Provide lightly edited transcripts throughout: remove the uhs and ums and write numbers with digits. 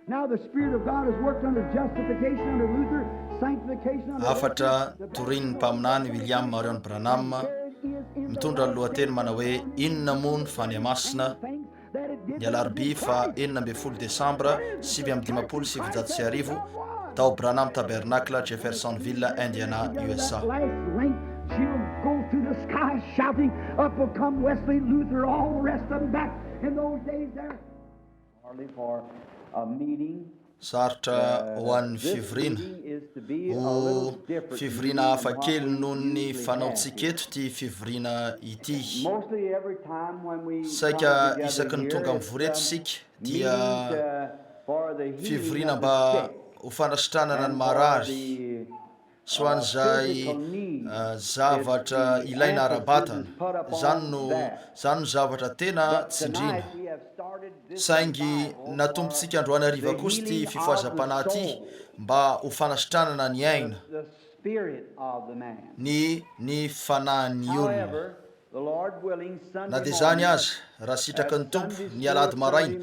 Now the Spirit of God has worked under justification, under Luther, sanctification, under afatra torin'ny mpaminany William Marion Branham mitondra ny lohateny manao hoe inona moa ny faniamasina ny alarobia fa 9 Desambra 7 tao Branham Tabernacle, Jeffersonville, Indiana, USA. She'll go through the sky shouting, up will come Wesley, Luther, all the rest of them back in those days there. Hardly for a meeting. Sarotra ho an'ny fivorina ho fivorina hafakely noho ny fanaontsika eto ty fivorina ity. Saika isaky ny tonga mivoreto sika dia fivorina mba ho fanasitranana ny marary so an'izay zavatra ilaina ara-batana zany no zavatra tena tsindrina. Saingy natompontsika androany hariva kosa ty fifoazam-panahy ty mba ho fanasitranana ny aina ny fanahin'ny olona. Na dia zany aza raha sitraky ny tompo ny alady maraina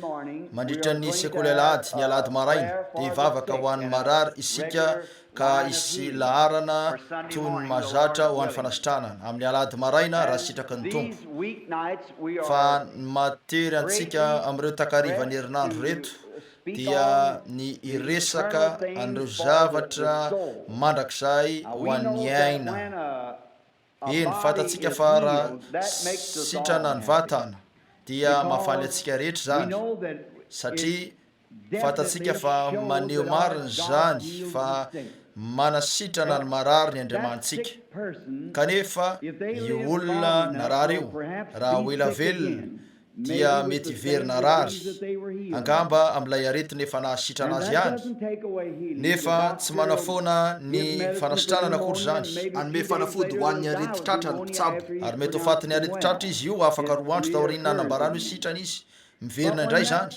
mandritra ny sekoly alady ny alady maraina dia hivavaka ho an'ny marary isika ka isy laharana toy ny mahazatra ho an'ny fanasitranana amin'ny alady maraina raha sitraky ny tompo. Fa matery antsika amin'ireo takarivany herinandro reto dia ny iresaka an'ireo zavatra mandrakizay ho an'ny aina. Eny fantatsika fa raha sitrana ny vatana dia mahafaly atsika rehetra zany satria fantatsika fa maneho marina zany fa manasitrana ny marary ny Andriamantsika. Kanefa io olona narary io raha ho ela velona dia mety hiverina rary angamba amin'ilay aretiny efa nahasitrana azy ihany, nefa tsy manafoana ny fanasitranana akory zany. Anome fanafody ho an'ny arety tratra ny mpitsabo Ary mety ho fatin'ny arety tratra izy io afaka 2 andro taorinina nanambarany hoe sitrana izy miverina indray zany.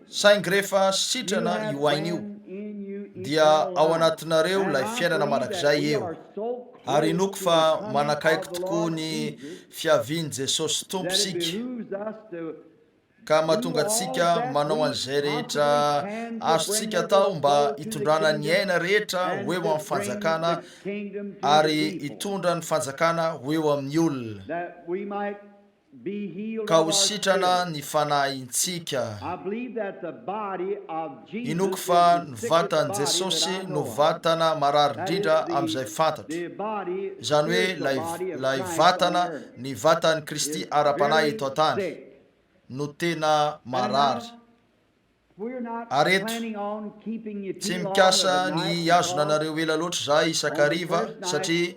Saingy rehefa sitrana io aina io dia ao anatinareo ilay fiainana manakizay eo. Ary inoko fa manakaiky tokoa ny fiaviany Jesosy tompo sika ka mahatonga antsika manao an'izay rehetra azontsika atao mba hitondrana ny aina rehetra ho eo amin'ny fanjakana ary hitondra ny fanjakana ho eo amin'ny olona ka ho sitrana ny fanahintsika. Inoko fa ny vatan'i Jesosy no vatana marary indrindra amin'izay fantatro, izany hoe lay vatana ny vatan'i Kristy ara-panahy eto an-tany no tena marary. Areto tsy mikasa ny azona anareo ela loatra zay isakariva satria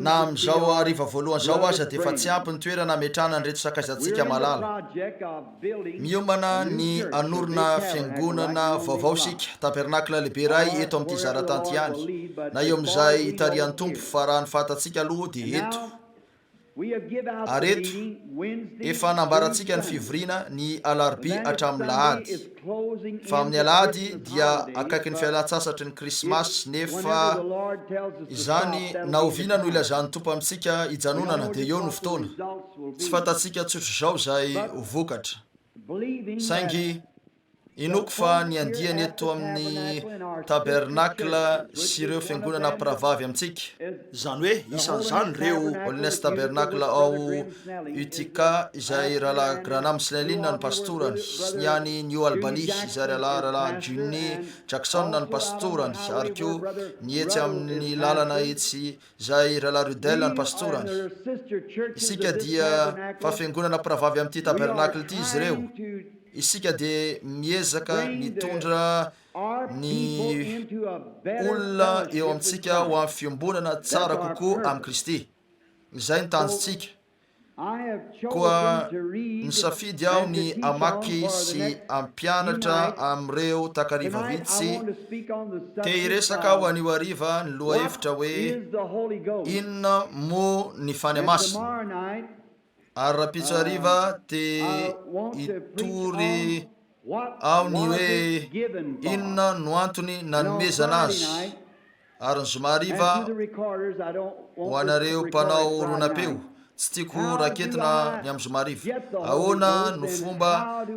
na amin'izao hariva voalohany zao aza dia efa tsy ampy ny toerana ametrahana ny reto sakaizantsika malala. Miomana ny anorona fiangonana vaovao sika tabernakla lehibe iray eto amin'ity zara-tany ihany na eo amin'izay hitarian'ny tompo fa raha ny fatantsika aloha dia eto. Areto efa nambarantsika ny fivorina ny alarobia hatramin'ny lahady, fa amin'ny alahady dia akaiky ny fialan-tsasatry ny krismasy, nefa izany naoviana no ilazan'ny tompo amintsika hijanonana dia eo no fotoana. Tsy fantatsika tsotro zao zay ho vokatra, saingy inoko fa ny andiany eto amin'ny tabernakla sy ireo fiangonana mpiravavy amintsika, zany hoe isan'izany reo Holiness Tabernacle ao Utica izay rahalahy Branham Snellin ny pastorany, sy ny any New Albany izay rahalahy Juni Jackson ny pastorany, ary koa ny etsy amin'ny lalana etsy izay rahalahy Rudel ny pastorany. Isika dia fa fiangonana mpiravavy amin'ity tabernacle ity izy ireo. Isika dia miezaka nitondra ny olona eo amintsika ho amin'ny fiambonana tsara kokoa amin'ny Kristy. Izay ny tanjontsika. Koa nisafidy aho ny amaky sy ampianatra amin'ireo takariva vitsy te hiresaka aho anio hariva ny loha hevitra hoe inona moa ny faniamasina. Ary raha pitso hariva dia hitory aho ny hoe inona no antony nanomezana azy. Ary ny zoma hariva ho anareo mpanao ronapeo tsy tiako raketina ny amin'ny zomarivo. Ahoana no fomba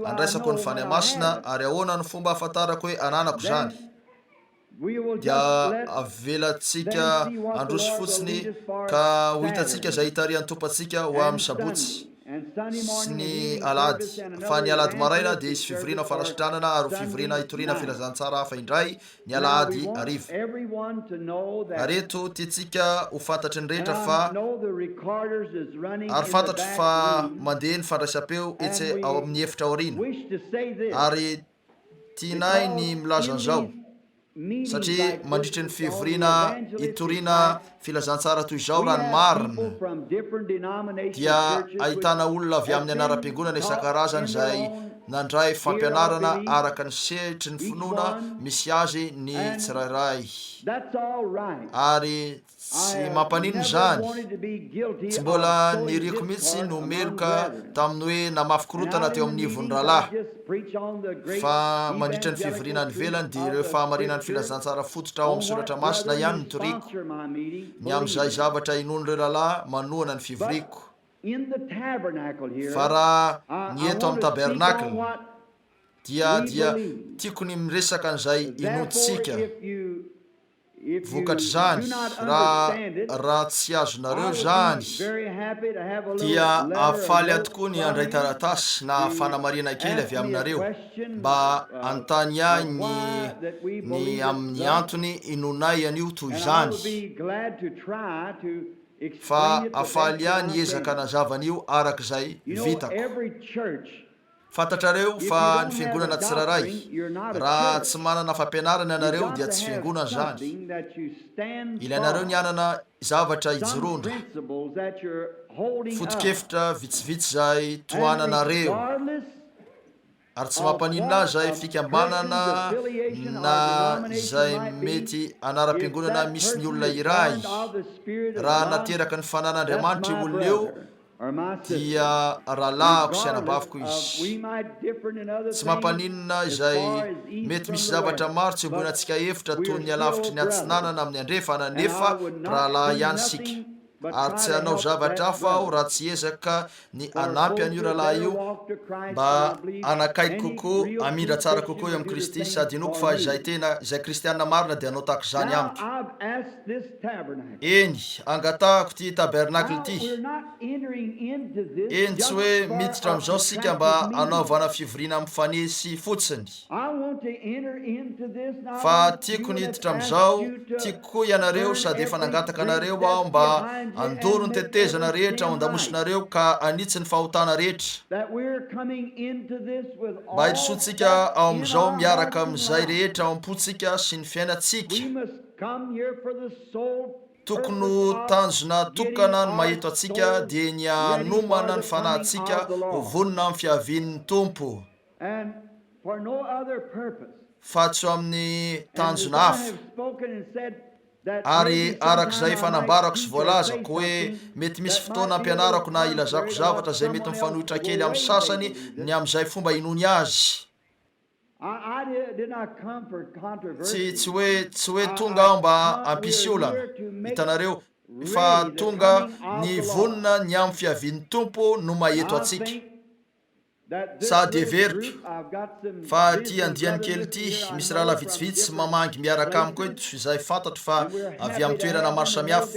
andraisako ny fanamasina ary ahoana no fomba ahafantarako hoe ananako zany, dia avelatsika androso fotsiny ka ho hitatsika zay hitarian'ny tompantsika ho amin'ny sabotsy sy ny alady. Fa ny alady maraina dia isy fivorina falasitranana ary fivorina hitoriana filazantsara hafa indray ny alady arivo. Areto tiatsika ho fantatry ny rehetra fa ary fantatro fa mandeha ny fandraisam-peo etsy ao amin'ny efitra aoriana, ary tianay ny milaza an'izao satria mandritry ny fivorina hitoriana filazantsara toy izao raha ny marina dia ahitana olona avy amin'ny anaram-piangonana isan-karazany zay nandray fampianarana araka ny sehitry ny finoana misy azy ny tsirairay, ary tsy mampanino zany. Tsy mbola niriko mihitsy no meloka taminy hoe namafy korotana teo amin'ny ivon'ny rahalahy, fa mandritra ny fivorina ny velany dia ireo fahamarinan'ny filazantsara fototra ao amin'ny soratra masina ihany ny toriko. Ny amin'izay zavatra inon'ireo rahalahy manohana ny fivoriko. Fa raha ny eto amin'ny tabernakle dia tiako ny miresaka an'izay inontsika vokatra zany. Raha tsy azonareo zany dia afaly tokoa ny andray taratasy na fanamarina kely avy aminareo mba antany ahy ny amin'ny antony inonay anio toy zany, fa afaly ahy ny ezaka nazavanyio arak'izay vitako. Fantatrareo fa ny fiangonana tsirairay raha tsy manana fampianarana ianareo dia tsy fiangonana zany. Ilainareo ny anana zavatra hijorondra, foto-kevitra vitsivitsy zay toananareo, ary tsy mampanina zay fikambanana na zay mety anara-piangonana misy ny olona iray. Raha nateraka ny fanan'Andriamanitra olona eo dia rahalahako sy anabaviko izy. Tsy mampaninona izay mety misy zavatra maro tsy omboinantsika efitra toy ny alavitry ny atsinanana amin'ny andrefana, nefa rahalahy ihany sika, ary tsy hanao zavatra hafa aho raha tsy ezaka ny anampy an'io rahalahy io mba anakaiky kokoa, amindra tsara kokoa eo amin'ny Kristy, sady inoko fa izay kristianina marina dia anao tahaka izany amiko. Eny, angatahako ty tabernakle ty. Eny tsy hoe miditra amin'izao sika mba anaovana fivorina mifanesy fotsiny, fa tiako niditra amin'izao, tiako koa ianareo sady efa nangataka anareo aho mba andoro ny tetezana rehetra, andamosinareo ka anitsy ny fahotana rehetra, mba hitrosotsika ao amin'izao miaraka amin'izay rehetra ao am-potsika sy ny fiainatsika. Tokony ho tanjona tokana ny mahito atsika dia ny hanomana ny fanahintsika ho vonona amin'ny fiavian'ny Tompo, fa tsy amin'ny tanjona hafa. Ary arak'izay fanambarako sy voalazako hoe mety misy fotoana ampianarako na ilazako zavatra zay mety mifanohitra kely amin'ny sasany ny amin'izay fomba inony azy. Tsy hoe tonga aho mba ampisy olana, hitanareo, fa tonga ny vonona ny amin'ny fiavian'ny Tompo no maheto atsika. Sady everiko fa ty andiany kely ty misy rahala vitsivitsy mamangy miaraka amiko eto, izay fantatro fa avy amin'ny toerana maro samihafa,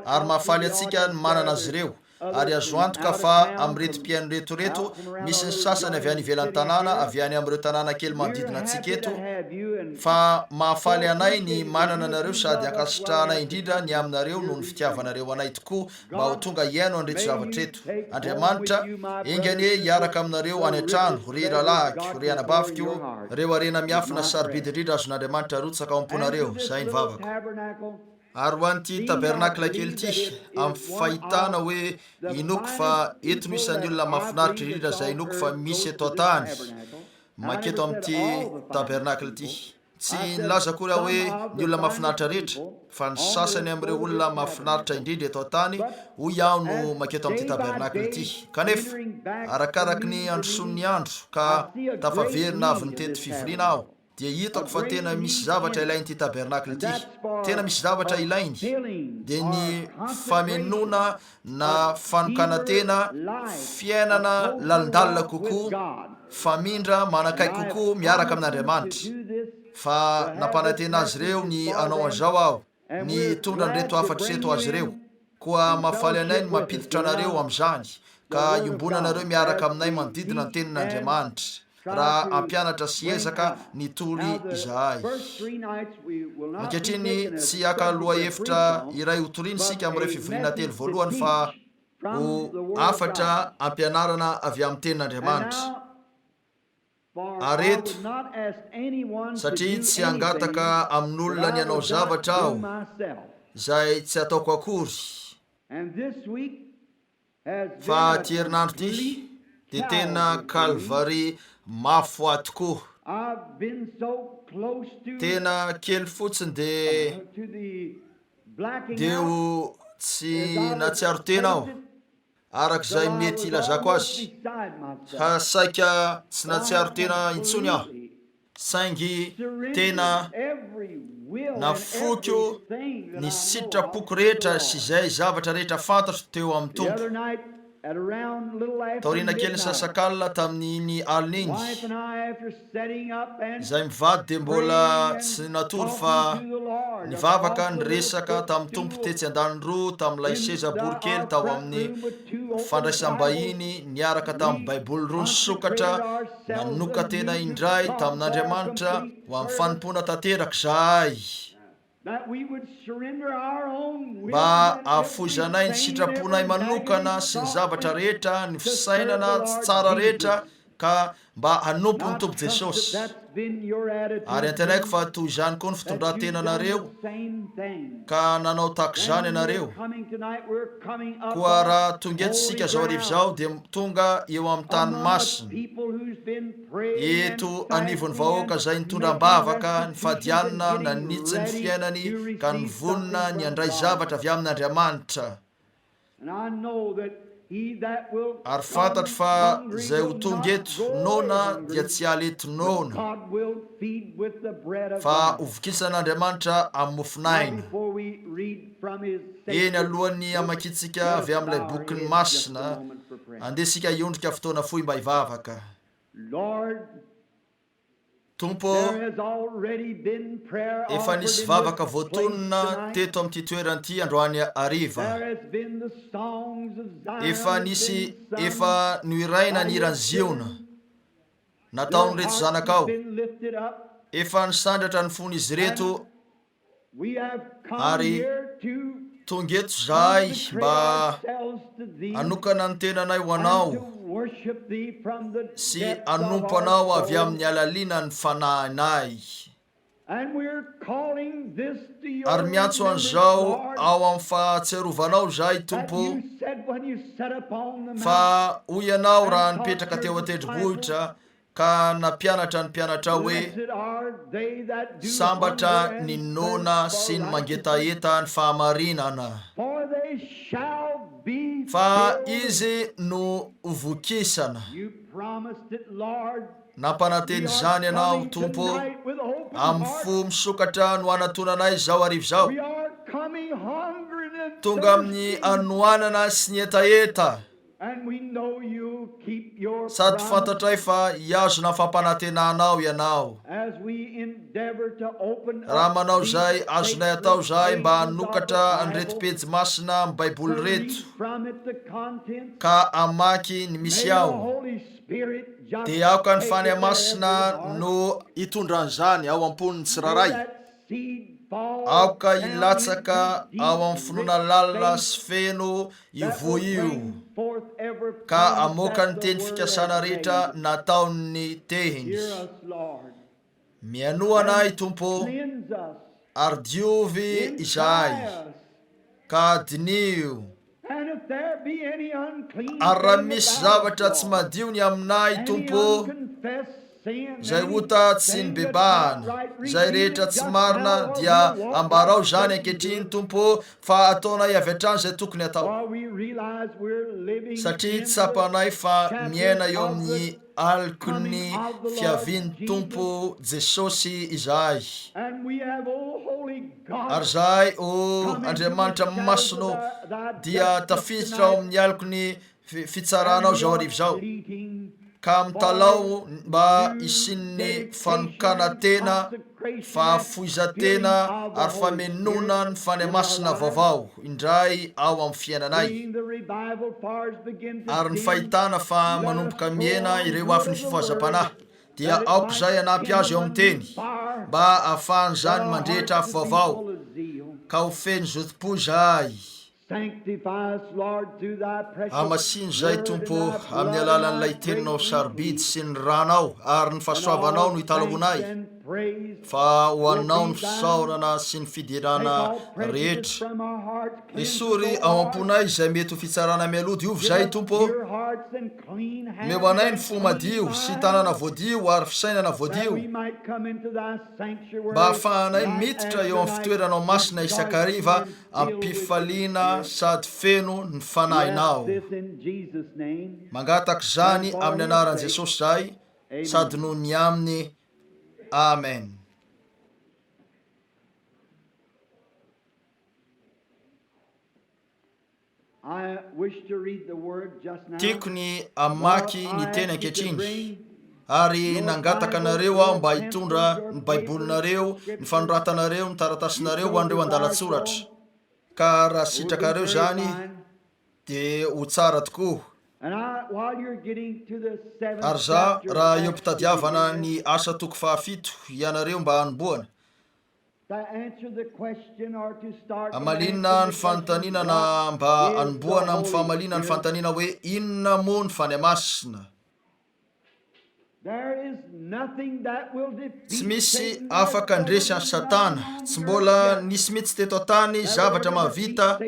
ary mahafaly atsika ny manana azy ireo. Ary azo antoka fa amin'ny retim-piaino retoreto misy ny sasany avy any ivelan'ny tanàna, avy any amin'ireo tanàna kely manodidina antsika eto, fa mahafaly anay ny manana anareo sady ankasitrahanay indrindra ny aminareo noho ny fitiavanareo anay tokoa mba ho tonga hiaino andreto zavatra eto. Andriamanitra engane hiaraka aminareo any an-trano, re rahalahiko, re anabaviko, reo arena miafina sarobidy indrindra azon'Andriamanitra arotsaka ao am-ponareo. Zay ny vavako. Ary ho an'ity tabernakle kely ty, amin'ny fahitana hoe inoko fa eto no isan'ny olona mahafinaritra indrindra zay inoko fa misy eto an-tany maketo amin'ity tabernakle ty. Tsy nilaza koa raha hoe ny olona mahafinaritra rehetra, fa ny sasany amin'ireo olona mahafinaritra indrindra eto an-tany hoy aho no maketo amin'ity tabernakle ty. Kanefa arakaraky ny androson'ny andro ka tafaverina avy ny tety fivoriana aho, dia hitako fa tena misy zavatra ilainy ty tabernakle ty, tena misy zavatra ilainy, dia ny famenoana na fanokana tena fiainana lalindalina kokoa, famindra manakay kokoa miaraka amin'Andriamanitra. Fa nampanantena azy ireo ny anao an'izao aho, ny tondra nyreto afatra ireto azy ireo, koa mafaly anay ny mampiditra anareo amin'izany, ka iombona anareo miaraka aminay manodidina ny tenin'Andriamanitra, raha ampianatra sy ezaka ny toly izahay. Ankehitriny tsy aka-loha hevitra iray hotoriana isika amin'ireo fivoriana telo voalohany fa ho afatra ampianarana avy amin'ny tenin'Andriamanitra. Areto satria tsy hangataka amin'olona ny anao zavatra aho izay tsy ataoko akory. Fa ty herinandro ty dia tena Calvary mafy ahy tokoa, tena kely fotsiny dia ho tsy natsiaro tena aho arak'izay mety ilazako azy, ka saika tsy natsiaro tena intsony aho, saingy tena nafoko ny sitrapoko rehetra sy izay zavatra rehetra fantatro teo amin'ny Tompo. Taoriana kely sasakalina tamin'iny alina iny, izay mivady dia mbola tsy natory fa nivavaka nyresaka tamin'ny Tompo tetsy an-danoroa tamin'ilay seza borikely tao amin'ny fandraisam-bahiny, niaraka tamin'ny baiboly roa nisokatra, nanoka tena indray tamin'Andriamanitra ho amin'ny fanompona tanteraka izahay, mba afoizanay ny sitraponay manokana sy ny zavatra rehetra, ny fisainana tsy tsara rehetra, ka mba hanompo ny Tompo Jesosy. Ary antenaiko fa toy izany koa ny fitondran-tenanareo, ka nanao tahaka izany ianareo. Koa raha tonga eto isika zao arivo izao dia tonga eo amin'ny tany masina, eto anivon'ny vahoaka izay nitondram-bavaka, nifadianina, nanitsy ny fiainany, ka nivonina ny andray zavatra avy amin'Andriamanitra. Ary fantatro fa izay ho tonga eto noana dia tsy haly eto noana, fa hovokisan'Andriamanitra amin'ny mofinaina. Eny alohan'ny hamakitsika avy amin'ilay bokyny masina, andesika hiondrika fotoana fohy mba hivavaka. Tompo, efa nisy vavaka voatonona teto amin'ity toerana ity androany hariva. Efa noiraina ny hirany ziona, nataony reto zanakao, efa nisandratra ny fon'izy reto, ary tonga eto izahay mba hanokana ny tenanay ho anao sy hanompo anao avy amin'ny alalina ny fanahinay. Ary miantso an'izao ao amin'ny fahatsiarovanao izahay Tompo, fa hoy ianao raha nipetraka teo an-tendrombohitra ka nampianatra ny mpianatra hoe sambatra ny noana sy ny mangetaeta ny fahamarinana, fa izy no hovokisana. Nampananteny izany ianao Tompo, amin'ny fo misokatra no hanatonanay izao arivo izao, tonga amin'ny anohanana sy ny etaeta, sady fantatray fa hiazona fampanantenanao ianao. Raha manao izay, azonay atao izahay mba hanokatra an'ireto pejy masina amin'ny baiboly reto, ka hamaky ny misy ao, dia aoka ny fany masina no hitondran'izany ao am-poniny tsiraray, aoka hilatsaka ao amin'ny finoana lalina sy feno io io, ka amoaka ny teny fikasana rehetra nataony tehiny. Mianoanay Tompo, ary diovy izahay, ka dinio. Ary raha misy zavatra tsy madio ny aminay Tompo, zay ota tsy ny bebahana, zay rehetra tsy marina dia ambarao zany ankehitriny Tompo fa ataonay avy hatrany zay tokony atao, satria tsapanay fa miaina eo amin'ny alokony fiaviany Tompo Jesosy izahay. Ary zahay Andriamanitra masino dia tafiditra ao amin'ny alokony fitsaranao zao arivo zao, ka mitalao mba isin'ny fanokana tena, fahafoizatena ary famenona ny fanamasina vaovao indray ao amin'ny fiainanay. Ary ny fahitana fa manomboka miaina ireo afiny fifohazam-panahy dia aoko zay anampy azy eo amin'ny teny mba ahafahany zany mandrehitra afo vaovao, ka ho feno zotim-po zahay. Amasiny zay Tompo amin'ny alalan'ilay teninao sarobidy sy ny ranao ary ny fahasoavanao no hitalahonay, fa ho anao ny fisaorana sy ny fidirana rehetra. Esory ao am-ponay izay mety ho fitsarana mialody ovy zay Tompo, meo anay ny fo madio sy tanana voadio ary fisainana voadio, mba ahafahanay miditra eo amin'ny fitoeranao masina isakariva ampifaliana sady feno ny fanahinao. Mangataka zany amin'ny anaran'i Jesosy zay sady noho ny aminy. Amen. Tiako ny amaky ny teny ankehitriny ary nangataka anareo aho mba hitondra ny baibolinareo, ny fanoratanareo, ny taratasinareo ho an'ireo andalatsoratra, ka raha sitrakareo zany dia ho tsara tokoa. Ary za raha eo mpitadiavana ny asa toko fahafito ianareo mba hanomboana, amalinina ny fanontaniana na mba hanomboana amin'ny fahamalina ny fanontaniana hoe inona moa ny fanamasina. Tsy misy afaka ndresy any Satana, tsy mbola nisy mitsy teto tany zavatra mahavita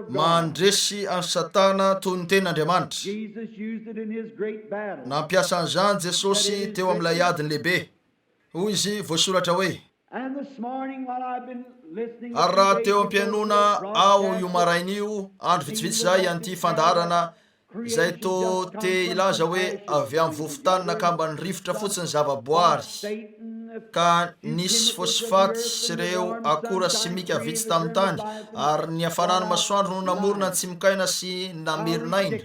mandresy any Satana toy ny tenin'Andriamanitra. Nampiasa an'izany Jesosy teo amin'ilay adiny lehibe. Hoy izy voasoratra hoe, ary raha teo am-pianona ao io marain'io andro vitsivitsy zay an'ity fandaharana izay to te ilaza hoe avy amin'ny vovotany nakamba ny rivotra fotsiny zavaboary, ka nisy fosfaty sy ireo akora simika vitsy tamin'ny tany, ary ny hafanany masoandro no namorona ny tsy mikaina sy namerinaina.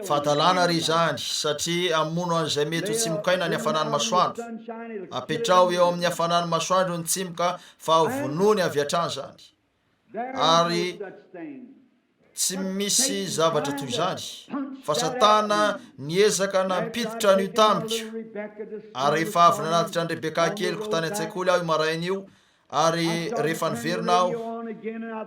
Fadalana ry zany, satria amono an'izay mety ho tsy mikaina ny hafanany masoandro, apetrao eo amin'ny hafanany masoandro ny tsimoka fa vonony avy hatrany zany. Ary tsy misy zavatra toy zany, fa Satana niezaka nampiditra an'io tamiko, ary rehefa avy nanatitra ny Rebeka keliko tany an-tsekoly aho marain'io, ary rehefa niverina aho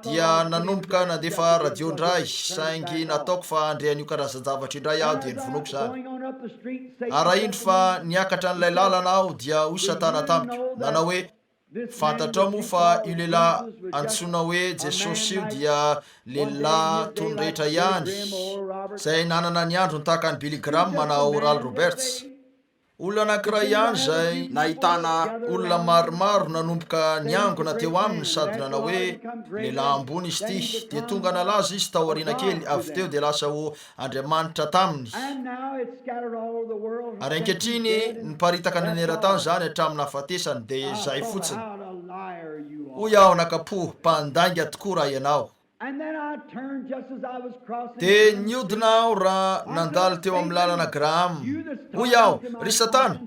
dia nanomboka nandefa radio indray, saingy nataoko fa andrean'io karazan-javatra indray aho dia nivonoko zany. Ary indro fa niakatra n'ilay lalana aho dia hoy Satana tamiko, nanao hoe fantatrao moa fa io lehilahy antsoina hoe Jesosy io dia lehilahy toy ny rehetra ihany, zay nanana ny andro tahaka ny Billy Graham manao Oral Roberts. Olona anankiray ihany zay nahitana olona maromaro nanomboka niangona teo aminy sady nanao hoe lehilahy ambony izy ity, dia tonga nalaza izy tao aoriana kely, avy teo dia lasa ho Andriamanitra taminy. Ary ankehitriny niparitaka ny aneran-tany zany hatramin'ny hafatesany, dia zay fotsiny. Hoy aho nakapo, mpandainga tokoa raha ianao. Dia niodina aho raha nandalo teo amin'ny lalana Graham. Hoy aho, ry Satana,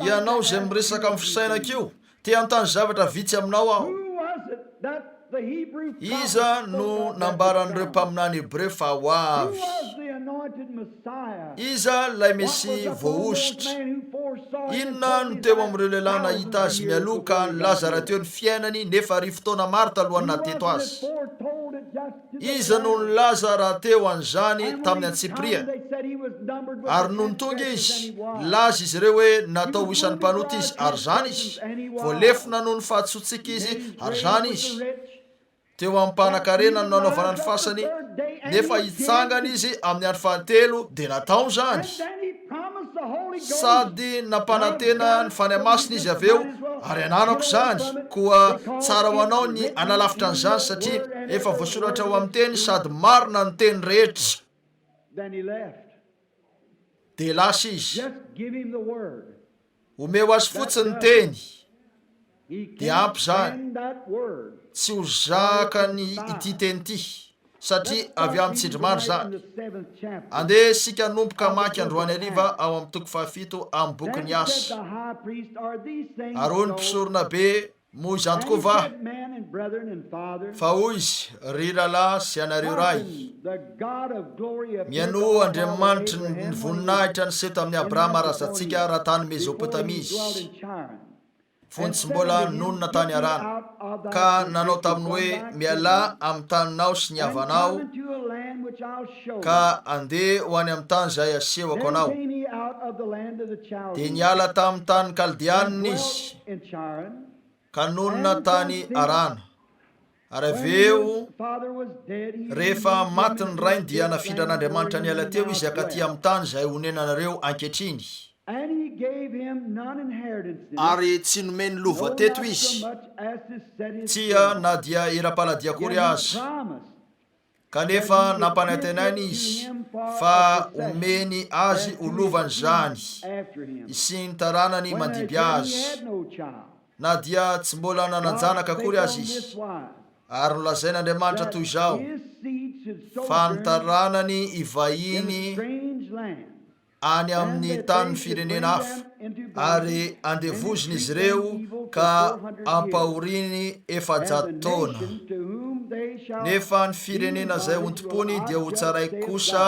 ianao zay miresaka amin'ny fisainakio, te hanontany zavatra vitsy aminao aho. Iza no nambaran'ireo mpaminany Hebreo fa ho avy? Iza lay Mesy voaositra? Inona no teo amin'ireo lehilahy nahita azy mialoka ny Lazara teo ny fiainany nefa ry fotoana maro talohany nateto azy? Iza no nilaza raha teo an'izany tamin'ny Antsipria? Ary noho tonga izy, laza izy ireo hoe natao ho isan'ny mpanota izy, ary zany izy. Voalefina noho ny fahatsotsika izy, ary zany izy. Teo amin'ny mpanan-karena no nanaovana ny fasany, nefa hitsangana izy amin'ny andro fahatelo dia natao zany. sady nampanantena ny fany masina izy avy eo ary ananako zany koa tsara ho anao ny analafitra an'izany satria efa voasoratra ao amin'ny teny sady marina ny teny rehetra. De lasa izy omeo azy fotsiny teny de ampy zany tsy ho zakany ity teny ity satria avy amin'ny tsindrimandry zany. Andeha sika nomboka maky androany ariva ao amin'ny toko 7 amin'ny boky ny Asa. Arony mpisorona be moa izany tokoa va fa hoy izy ry lalahy sy anareo ray miano Andriamanitra ny voninahitra ny seto amin'ny Abrahama razantsika raha tany Mesopotamia izy fony tsy mbola nonona tany arana ka nanao taminy hoe miala amin'ny taninao sy ny havanao ka andeha ho any amin'ny tany zay asehoko anao. De niala tamin'ny tany Kaldianina izy ka nonona tany arana ary aveo rehefa maty ny rainy dia nafindra an'Andriamanitra niala teo izy akaty amin'ny tany zay honenanareo ankehitriny ary tsy nomeny lova teto izy tsia na dia era-paladia akory azy kanefa nampanantenainy izy fa omeny azy ho lovany zany sy ny taranany mandiby azy na dia tsy mbola nananjanaka akory azy izy ary nolazain'Andriamanitra toy izao fa ny taranany ivahiny any amin'ny tany firenena hafa ary andevoziny izy ireo ka ampahoriny 400 taona nefa ny firenena zay ontom-pony dia ho tsaray kosa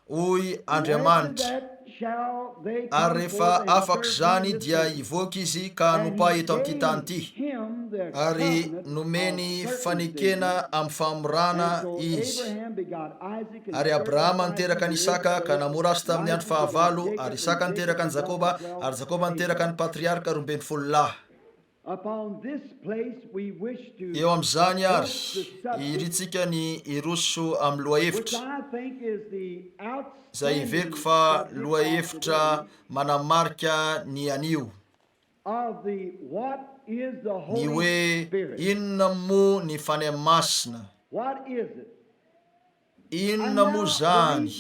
hoy Andriamanitra ary rehefa afaka zany dia ivoaka izy ka nompa eto amin'ity tany ity ary nomeny fanekena amin'ny famorana izy ary Abrahama niteraka ny Isaka ka namora azy tamin'ny andro 9 ary Isaka niteraka ny Jakoba ary Jakoba niteraka ny patriarka 12 lahy. Eo amin'izany ary iritsika ny iroso amin'ny lohahevitra zay iveriko fa lohahevitra manamarika ny anio ny hoe inona moa ny fany masina, inona moa zany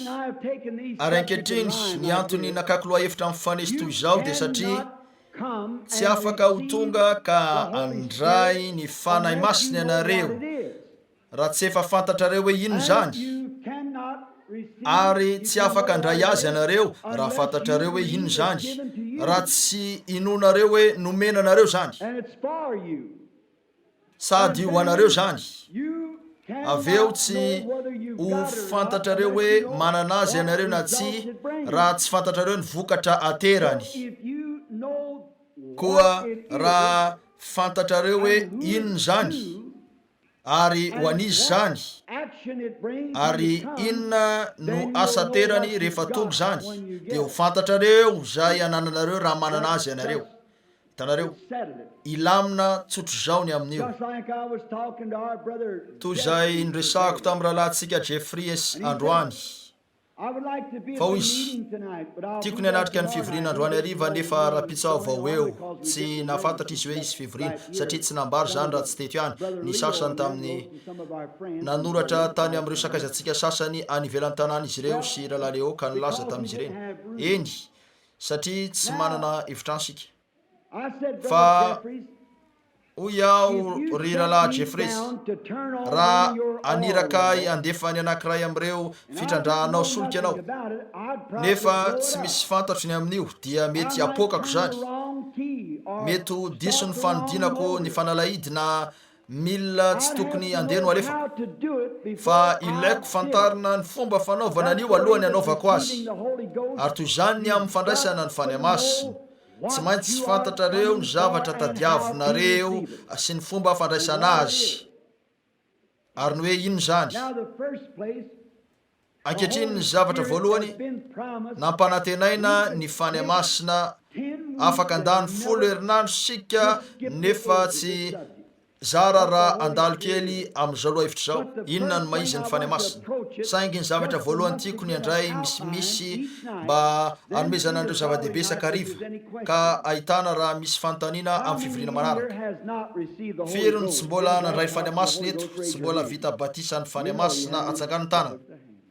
ary ankehitriny ny antony nakako lohahevitra amin'ny fanesy toy izao dia satria tsy afaka ho tonga ka andray ny fanahy masina ianareo raha tsy efa fantatrareo hoe ino zany ary tsy afaka andray azy ianareo raha fantatrareo hoe ino zany raha tsy inonareo hoe nomenanareo zany sady ho anareo zany aveo tsy ho fantatrareo hoe manana azy ianareo na tsy raha tsy fantatrareo ny vokatra aterany koa raha fantatrareo hoe inona zany ary ho anizy zany ary inona no asa terany rehefa tonga zany dia ho fantatrareo zay anananareo raha manana azy ianareo. Hitanareo ilamina tsotro zao ny amin'io toy zay nresahako tamin'ny rahalahintsika Jeffries androany fa hoy izy tiako ny anatrika ny fivoriana androany ariva nefa rapitsao vao eo tsy nafantatra izy hoe izy fivoriana satria tsy nambary zany raha tsy teto ihany ny sasany tamin'ny nanoratra tany amin'ireo sakaizatsika sasany any ivelan'ny tanàna izy ireo sy rahaleo ka nilaza tamin'izy ireny eny satria tsy manana hevitransika fa hoy aho ry rahalahy Jeffries raha anirakay andefany anankiray amin'ireo fitrandrahanao solika anao nefa tsy misy fantatro ny amin'io dia mety apokako zany mety ho diso ny fanodinako ny fanalahidy na milina tsy tokony andeno alefa fa ilaiko fantarina ny fomba fanaovana an'io alohany anaovako azy ary toy zany ny amin'ny fandraisana ny fany masina tsy maintsy fantatrareo ny zavatra tadiavonareo sy ny fomba fandraisana azy ary ny hoe ino zany ankehitriny ny zavatra voalohany nampanantenaina ny fany masina afaka andany 10 herinandro sika nefa tsy zara raha andalo kely am'izao loha hevitra zao, inona no maiziny fany masina. Saingy ny zavatra voalohany tiako ny andray misimisy mba anomezana andreo zava-dehibe sakariva ka ahitana raha misy fanontaniana amin'ny fivoriana manaraka. Firy no tsy mbola nandray fany masina eto, tsy mbola vita batisany fany masina atsangano tanana.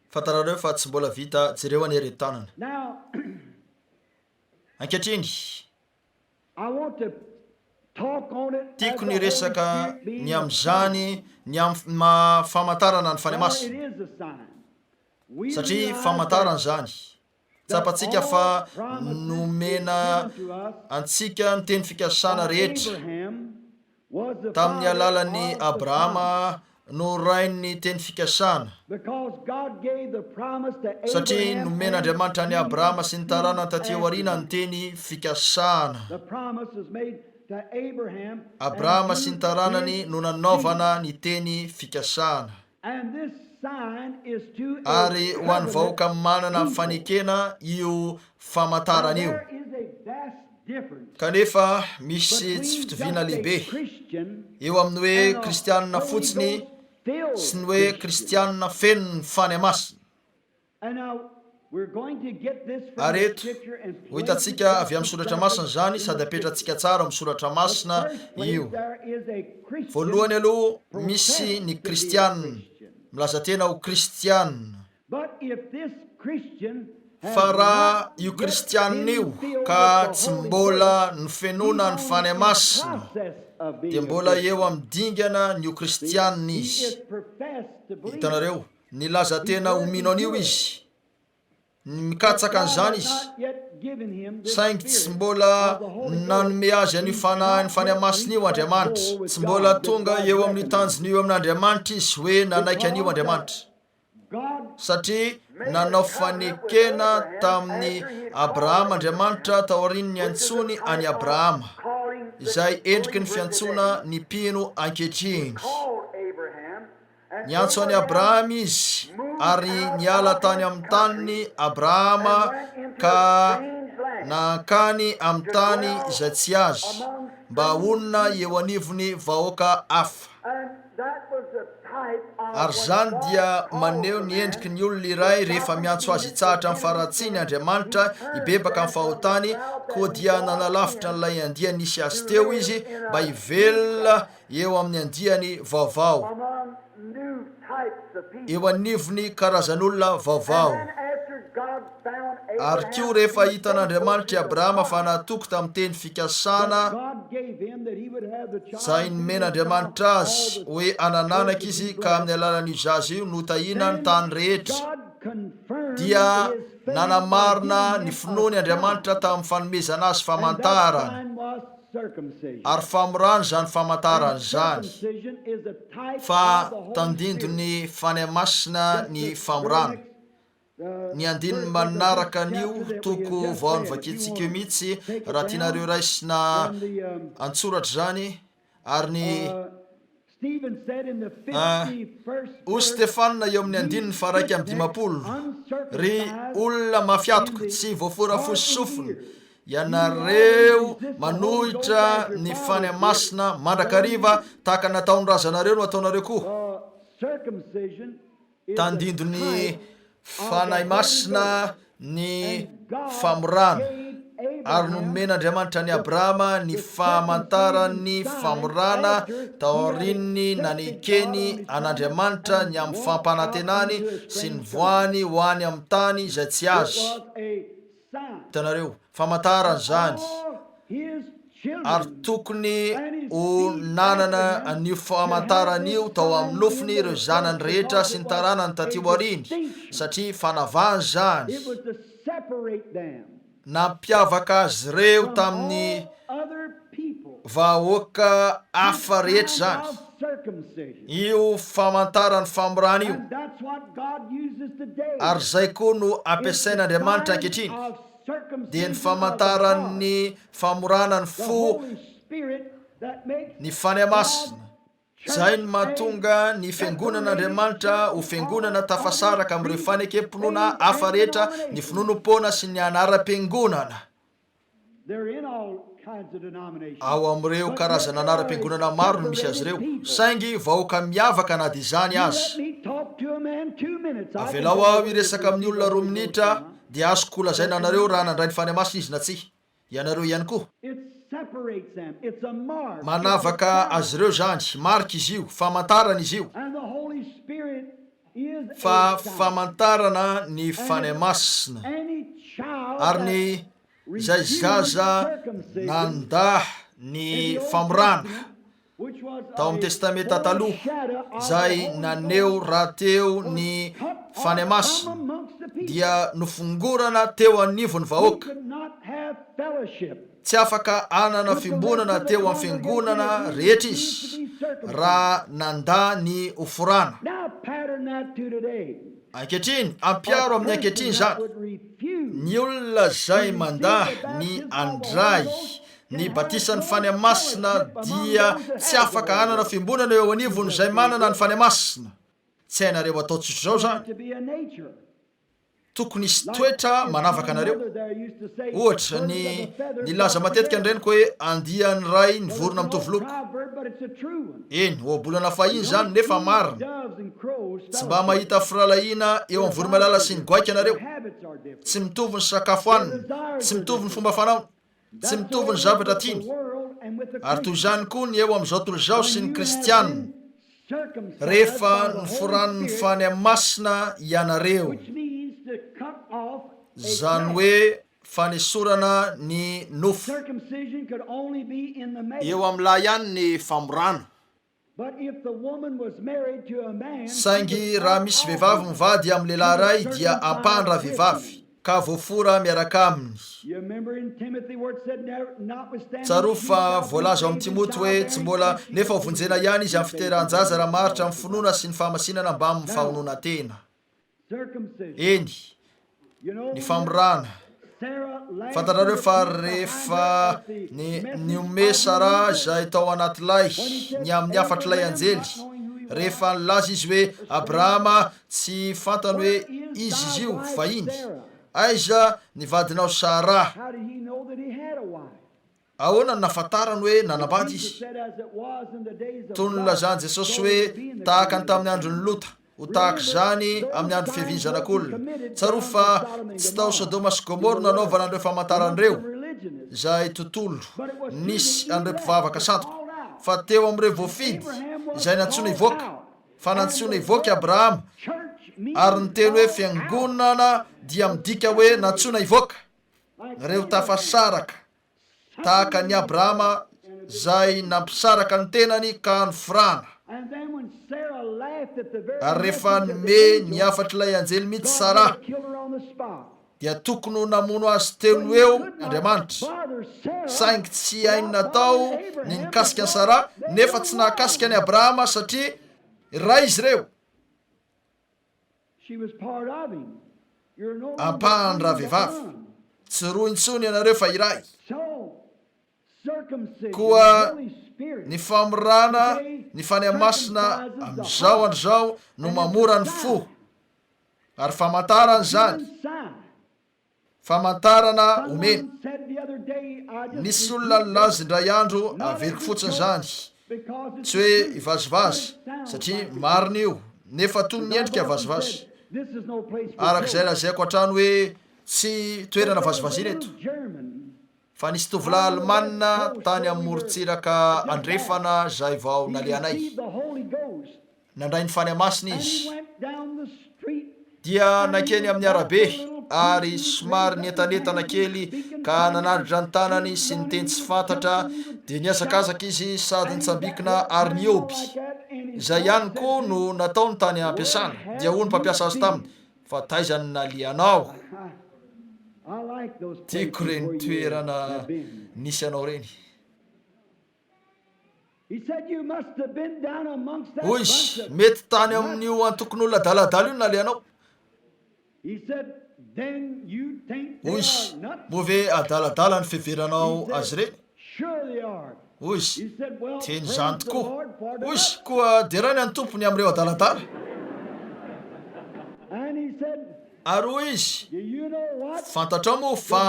Fantarareo fa tsy mbola vita jereo any ereto tanana. Ankehitriny tiako ny resaka ny am'izany ny famantarana ny fany masina, satria famantarana zany tsapatsika fa nomena antsika ny teny fikasana rehetra tamin'ny alalan'ny Abrahama no rainy teny fikasana, satria nomena Andriamanitra ny Abrahama sy ny tarana taty aoriana ny teny fikasana. Abrahama sy ny taranany no nanaovana ny teny fikasana, ary ho an'ny vahoaka manana fanekena io famantarana io. Kanefa misy tsy fitoviana lehibe eo amin'ny hoe kristianina fotsiny sy ny hoe kristianina feno ny fany masina. Ary eto ho hitantsika avy amin'ny soratra masina zany, sady apetratsika tsara amin'ny soratra masina io. Voalohany aloha misy ny kristianina, milaza tena ho kristianina. Fa raha io kristianina io ka tsy mbola ny fenona ny fany masina, dia mbola eo amin'ny dingana ny io kristianina izy. Hitanareo, nilaza tena homino an'io izy, mikatsaka an'izany izy, saingy tsy mbola nanome azy an'io fanahiny fany masina io Andriamanitra, tsy mbola tonga eo amin'ny tanjony io amin'Andriamanitra izy hoe nanaiky an'io Andriamanitra, satria nanao fanekena tamin'ny Abrahama Andriamanitra taoriany ny antsony any Abrahama, izay endriky ny fiantsona ny mpino ankehitriny. Niantso any Abrahama izy ary niala tany amin'ny taniny Abrahama ka nankany amin'ny tany izay tsy azy, mba honona eo anivony vahoaka hafa. Ary zany dia maneho ny endriky ny olona iray rehefa miantso azy hitsahatra amin'ny faratsiny Andriamanitra hibebaka amin'ny fahotany, koa dia nanalavitra n'ilay andiany nisy azy teo izy mba hivelona eo amin'ny andiany vaovao, eo anivony karazan'olona vaovao. Ary koa rehefa hitan'Andriamanitra Abrahama fa nahatoky tamin'ny teny fikasana, izay nomen'Andriamanitra azy hoe anananaka izy ka amin'ny alalan'io zaza io no tahina ny tany rehetra, dia nanamarina ny finoany Andriamanitra tamin'ny fanomezana azy famantarana, ary famorany zany famantarana zany, fa tandindony fany masina ny famorana. Ny andininy manaraka an'io toko vao novakiantsika io mihitsy raha tianareo raisina antsoratra zany. Ary ny o Stefanina eo amin'ny andininy faraiky amin'ny 50, ry olona mafiatoka tsy voafora fosy sofina, ianareo manohitra ny fany masina mandrakariva tahaka nataony razanareo no ataonareo koa. Tandindony fanahy masina ny famorana, ary nomen'Andriamanitra ny Abrahama ny famantarany famorana taorininy nanekeny an'Andriamanitra ny amin'ny fampanantenany sy ny voany ho any amin'ny tany izay tsy azy. Hitanareo, famantarana zany, ary tokony ho nanana an'io famantaran'io tao amin'ny nofiny ireo zanany rehetra sy ny taranany taty aoriny, satria fanavany zany nampiavaka azy reo tamin'ny vahoaka hafa rehetra zany, io famantarany famorana io. Ary zay koa no ampiasain'Andriamanitra ankehitriny, dia ny famantarany famorana ny fo ny fany masina, zay ny mahatonga ny fiangonan'Andriamanitra ho fiangonana tafasaraka amin'ireo fanekem-pinoana hafa rehetra, ny finonom-poana sy ny anaram-piangonana. ao amin'ireo karazana anara-piangonana maro no misy azy ireo saingy vahoaka miavaka na dia izany azy avelao aho iresaka amin'ny olona 2 minitra dia azoko lazaina anareo raha nandray ny fanamasina izy na tsy ianareo ihany koa manavaka azy ireo zany marika izy io famantarana izy io fa famantarana ny fanamasina ary ny izay zaza nandah ny famorana tao amin'ny testamenta taloha zay naneo raha teo ny fanamasina dia nofongorana teo anivony vahoaka tsy afaka anana fimbonana teo amin'ny fiangonana rehetra izy raha nanda ny oforana ankehitriny ampiaro amin'ny ankehitriny zany ny olona zay mandah ny andray ny batisan'ny fanamasina dia tsy afaka anana fimbonana eo anivony zay manana ny fanamasina tsy hainareo atao tsotro zao zany tokony isy toetra manavaka anareo ohatra ny laza matetika andreniko hoe andiany ray ny vorona mitovyloko eny oabolana fahiny zany nefa marina tsy mba mahita firalahina eo amin'ny voromalala sy ny goaika anareo tsy mitovy ny sakafo haniny tsy mitovy ny fomba fanao tsy mitovy ny zavatra tiany ary toy izany koa ny eo amin'izao tontolo izao sy ny kristianina rehefa niforan'ny fanamasina ianareo zany hoe fanesorana ny nofo eo amin'lahy ihany ny famorana saingy raha misy vehivavy mivady amin'ny lehilahy ray dia ampahany raha vehivavy ka voafora miaraka aminy tsaroa fa voalaza ao amin'ny Timoty hoe tsy mbola nefa hovonjena ihany izy amin'ny fiterahan-jaza raha maritra amin'ny finoana sy ny fahamasinana mba amin'ny fahonona tena eny ny famorana fantatrareo fa rehefa ny ome Sara zay tao anaty lay ny amin'ny afatra lay anjely rehefa nilaza izy hoe Abrahama tsy fantany hoe izy io vahiny aiza nivadinao Sara ahoana ny nafantarany hoe nanambady izy toy ny lazany Jesosy hoe tahaka ny tamin'ny andron'ny Lota ho tahaka zany amin'ny andro fiaviany zanak'olona tsaroa fa tsy tao Sodoma sy Gomora nanaovana andreo famantaran'ireo zay tontolo nisy andreo mpivavaka sandoka fa teo amin'ireo voafidy izay nantsoina ivoaka fa nantsoina ivoaka Abrahama ary ny teny hoe fiangonana dia midika hoe nantsoina ivoaka reo tafasaraka tahaka ny Abrahama zay nampisaraka ny tenany ka nifirana ary rehefa nome ny afatra lay anjely mihitsy Sara dia tokony ho namono azy teo eo Andriamanitra saingy tsy hainy natao ny nikasika ny Sara nefa tsy nahakasika ny Abrahama satria ray izy reo ampahany raha vehivavy tsy roa intsony ianareo fa iray koa ny famorana ny fanamasina amin'izao andro zao no mamora ny fo ary famantarana zany famantarana omeny nisy olona nilaza indray andro averiko fotsiny zany tsy hoe ivazivazy satria marina io nefa toy ny endrika vazivazy arak'izay lazaiko hatrany hoe tsy toerana vazivazina eto fa nisy tovolahy Alemanina tany amin'ny morontsiraka andrefana zay vao nalehanay nandray ny fanamasina izy dia nakeny amin'ny arabe ary somary nientanentana kely ka nanaditra ny tanany sy ny teny tsy fantatra dia niazakazaka izy sady nitsambikina ary nioby izay ihany koa no natao ny tany ampiasana dia hoy ny mpampiasa azy taminy fa taizany nalianao tiako reny toerana nisy anao reny hoy izy mety tany amin'io antokony olona daladala io nalianao hoy izy move adaladala ny fiheveranao azy reny hoy izy teny zany tokoa hoy izy koa de raha ny any tompony amin'ireo adaladala ary hoy izy fantatrao moa fa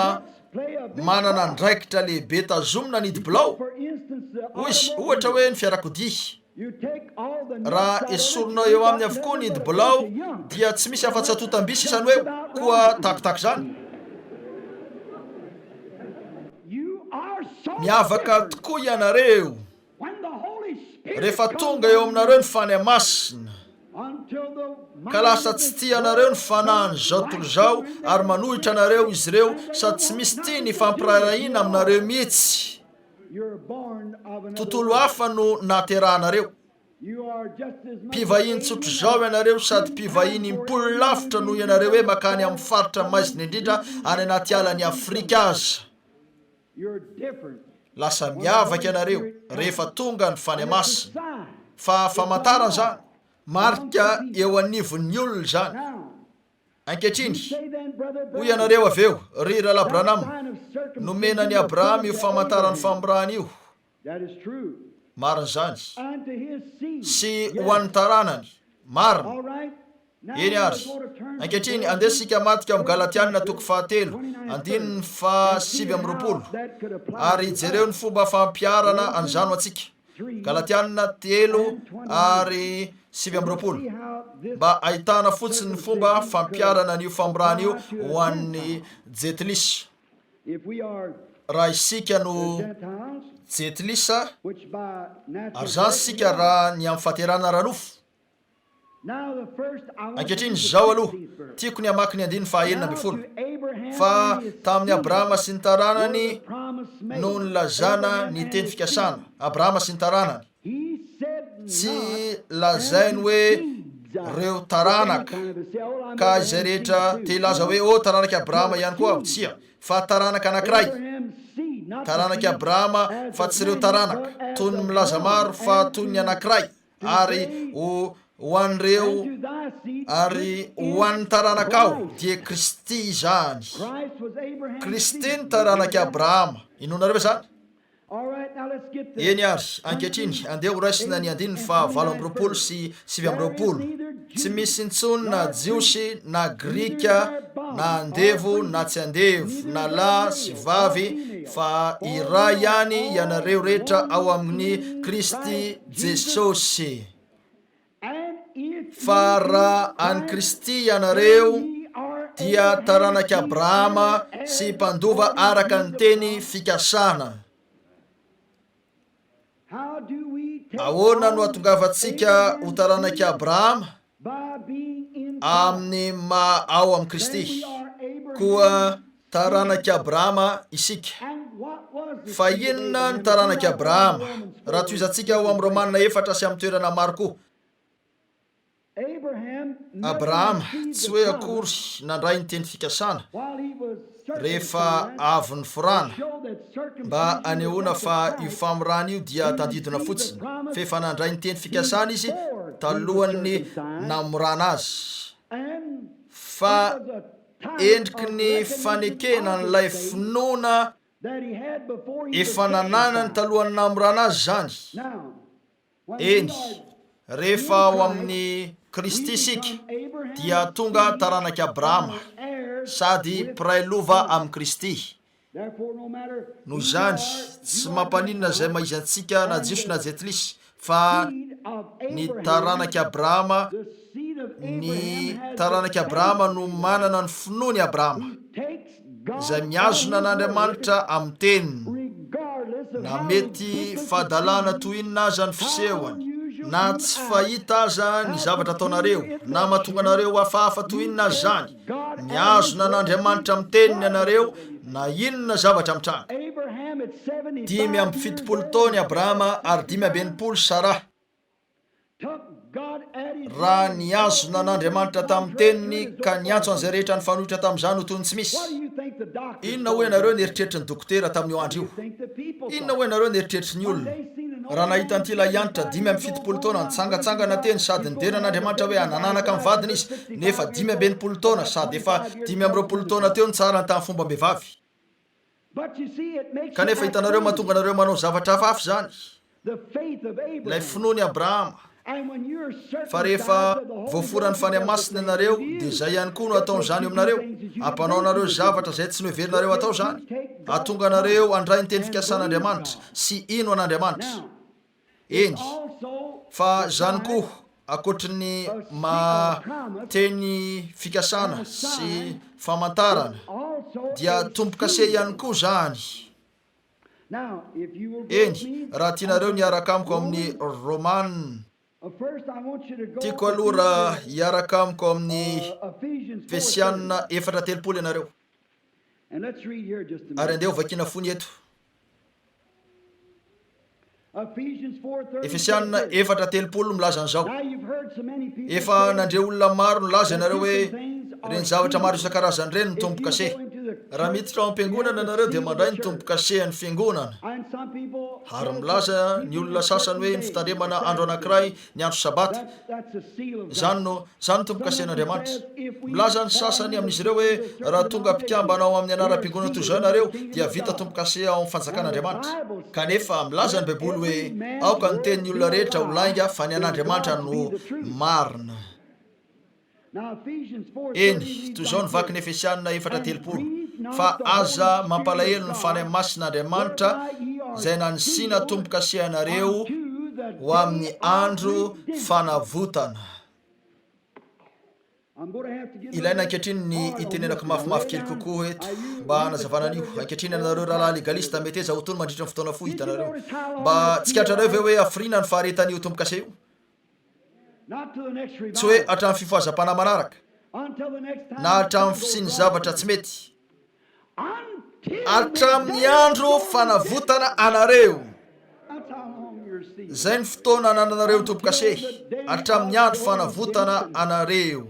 manana ndraikitra lehibe tazomina nidy bilao ozy ohatra hoe ny fiarakodia raha esoronao eo amin'ny avokoa nidy bilao dia tsy misy afa-tsatotam-bisy isany hoe koa takotako zany miavaka tokoa ianareo rehefa tonga eo aminareo ny fanahy masina ka lasa tsy tia anareo ny fanahiny zao tontolo zao ary manohitra anareo izy ireo sady tsy misy tia ny fampirahirahina aminareo mihitsy tontolo hafa no naterahanareo mpivahiny tsotro zao ianareo sady mpivahiny impolo lafitra no ianareo hoe makany amin'ny faritra maizina indrindra any anaty alany Afrika aza lasa miavaka ianareo rehefa tonga ny fanahy masina fa famantarana zany marika eo anivon'ny olona zany ankehitriny hoy ianareo avy eo ry Rahalahy Branham nomenany Abraham io famantarany famorahana io marina zany sy ho an'ny taranany marina eny ary ankehitriny andesika matika amin'ny Galatianina 3:7 ary jereo ny fomba fampiarana an'izany antsika Galatianina 3:7 mba ahitana fotsiny ny fomba fampiarana an'io famorahana io ho an'ny jetilisa raha isika no jetilisa ary zany sika raha ny amin'ny fahaterana ranofo ankehitriny zao aloha tiako ny amaky ny 9:11 fa tamin'ny Abrahama sy ny taranany no nilazana ny teny fikasana Abrahama sy ny taranany tsy lazainy hoe reo taranaka ka izay rehetra te laza hoe o taranaka Abrahama ihany koa tsia fa taranaka anankiray taranaka Abrahama fa tsy reo taranaka toy ny milaza maro fa toy ny anankiray ary ho an'ireo ary ho an'ny taranaka ao dia Kristy zany Kristy ny taranaka Abrahama inonareo zany eny ary ankehitriny andeha ho raisina ny 9:20 sy 9:20 tsy misy intsony na jiosy na grika na andevo na tsy andevo na lahy sy vavy fa iray ihany ianareo rehetra ao amin'ny Kristy Jesosy fa raha any Kristy ianareo dia taranaka Abrahama sy mpandova araka ny teny fikasana ahoana no atongavantsika ho taranaka Abrahama amin'ny ao amin'ny Kristy koa taranaka Abrahama isika fa inona ny taranaka Abrahama raha toizantsika ao amin'ny Romanina 4 sy amin'ny toerana maro koa Abrahama tsy hoe akory nandray ny teny fikasana rehefa avy ny forana mba anehoana fa io famorahana io dia tandidona fotsiny fa efa nandray ny teny fikasana izy talohany namorana azy fa endriky ny fanekena n'ilay finoana efa nananany talohany namorana azy zany eny rehefa ao amin'ny Kristy isika dia tonga taranaka Abrahama sady mpiray lova amin'ny Kristy noho zany tsy mampaninona zay maizantsika na jiosy na jetilisa fa ny taranaka Abrahama no manana ny finoany Abrahama izay miazona n'Andriamanitra amin'ny teniny na mety fahadalana toy inona aza ny fisehony na tsy fahita aza ny zavatra ataonareo na mahatonga anareo hafahafa toy inona azy zany miazona n'Andriamanitra amin'ny teniny ianareo na inona zavatra mitranga 5:70 taona Abrahama ary 5:90 Sara raha niazona n'Andriamanitra tamin'ny teniny ka niantso an'izay rehetra ny fanohitra tamin'izany ho toy ny tsy misy inona hoe ianareo nieritreritry ny dokotera tamin'io andro io inona hoe ianareo nieritreritry ny olona raha nahita an'ity lahianitra 5:70 taona nitsangatsangana teny sady nidera n'Andriamanitra hoe anananaka amin'ny vadiny izy nefa 5:90 taona sady efa 5:20 taona teo ny tsara ny tamin'ny fomba mbehivavy kanefa hitanareo mahatonga anareo manao zavatra hafahafa zany ilay finoany Abrahama fa rehefa voaforany fany masina ianareo dia zay ihany koa no ataon'izany eo aminareo ampanao anareo zavatra zay tsy noheverinareo atao zany atonga anareo andray ny teny fikasan'Andriamanitra sy ino an'Andriamanitra eny fa zany koa akoatry ny mateny fikasana sy famantarana dia tompo-kase ihany koa zany eny raha tianareo niaraka amiko amin'ny Romana tiako aloha raha hiaraka amiko amin'ny Efesianina 4:30 ianareo ary andeha ovakina fony eto Efesianina 4:30 milaza an'izao efa nandre olona maro nilaza ianareo hoe reny zavatra maro isan-karazany reny ny tompo-kase raha miditra ao am-piangonana ianareo dia mandray ny tompo-kase ny fiangonana ary milaza ny olona sasany hoe ny fitandremana andro anankiray ny andro sabata zany tompo-kase n'Andriamanitra milaza ny sasany amin'izy ireo hoe raha tonga mpikambanao amin'ny anaram-piangonana toy izao ianareo dia vita tompo-kase ao amin'ny fanjakan'Andriamanitra kanefa milaza ny baiboly hoe aoka ny tenin'ny olona rehetra ho lainga fa ny an'Andriamanitra no marina eny toy izao ny vaky ny Efesianina 4:30 fa aza mampalahelo ny fanahy masin'Andriamanitra zay nanisina tompo-kase anareo ho amin'ny andro fanavotana ilaina ankehitriny ny itenenako mafimafy kely kokoa eto mba hanazavana an'io ankehitriny anareo rahalahy legalista mety eza ho tony mandritra ny fotoana fohy hitanareo mba tsikatrareo ve hoe afirina ny faharetan'io tompo-kase io tsy hoe hatramin'ny fifohazam-panahy manaraka na hatramin'ny fisiany zavatra tsy mety hatramin'ny andro fanavotana anareo zay ny fotoana ananareo tompo-kase hatramin'ny andro fanavotana anareo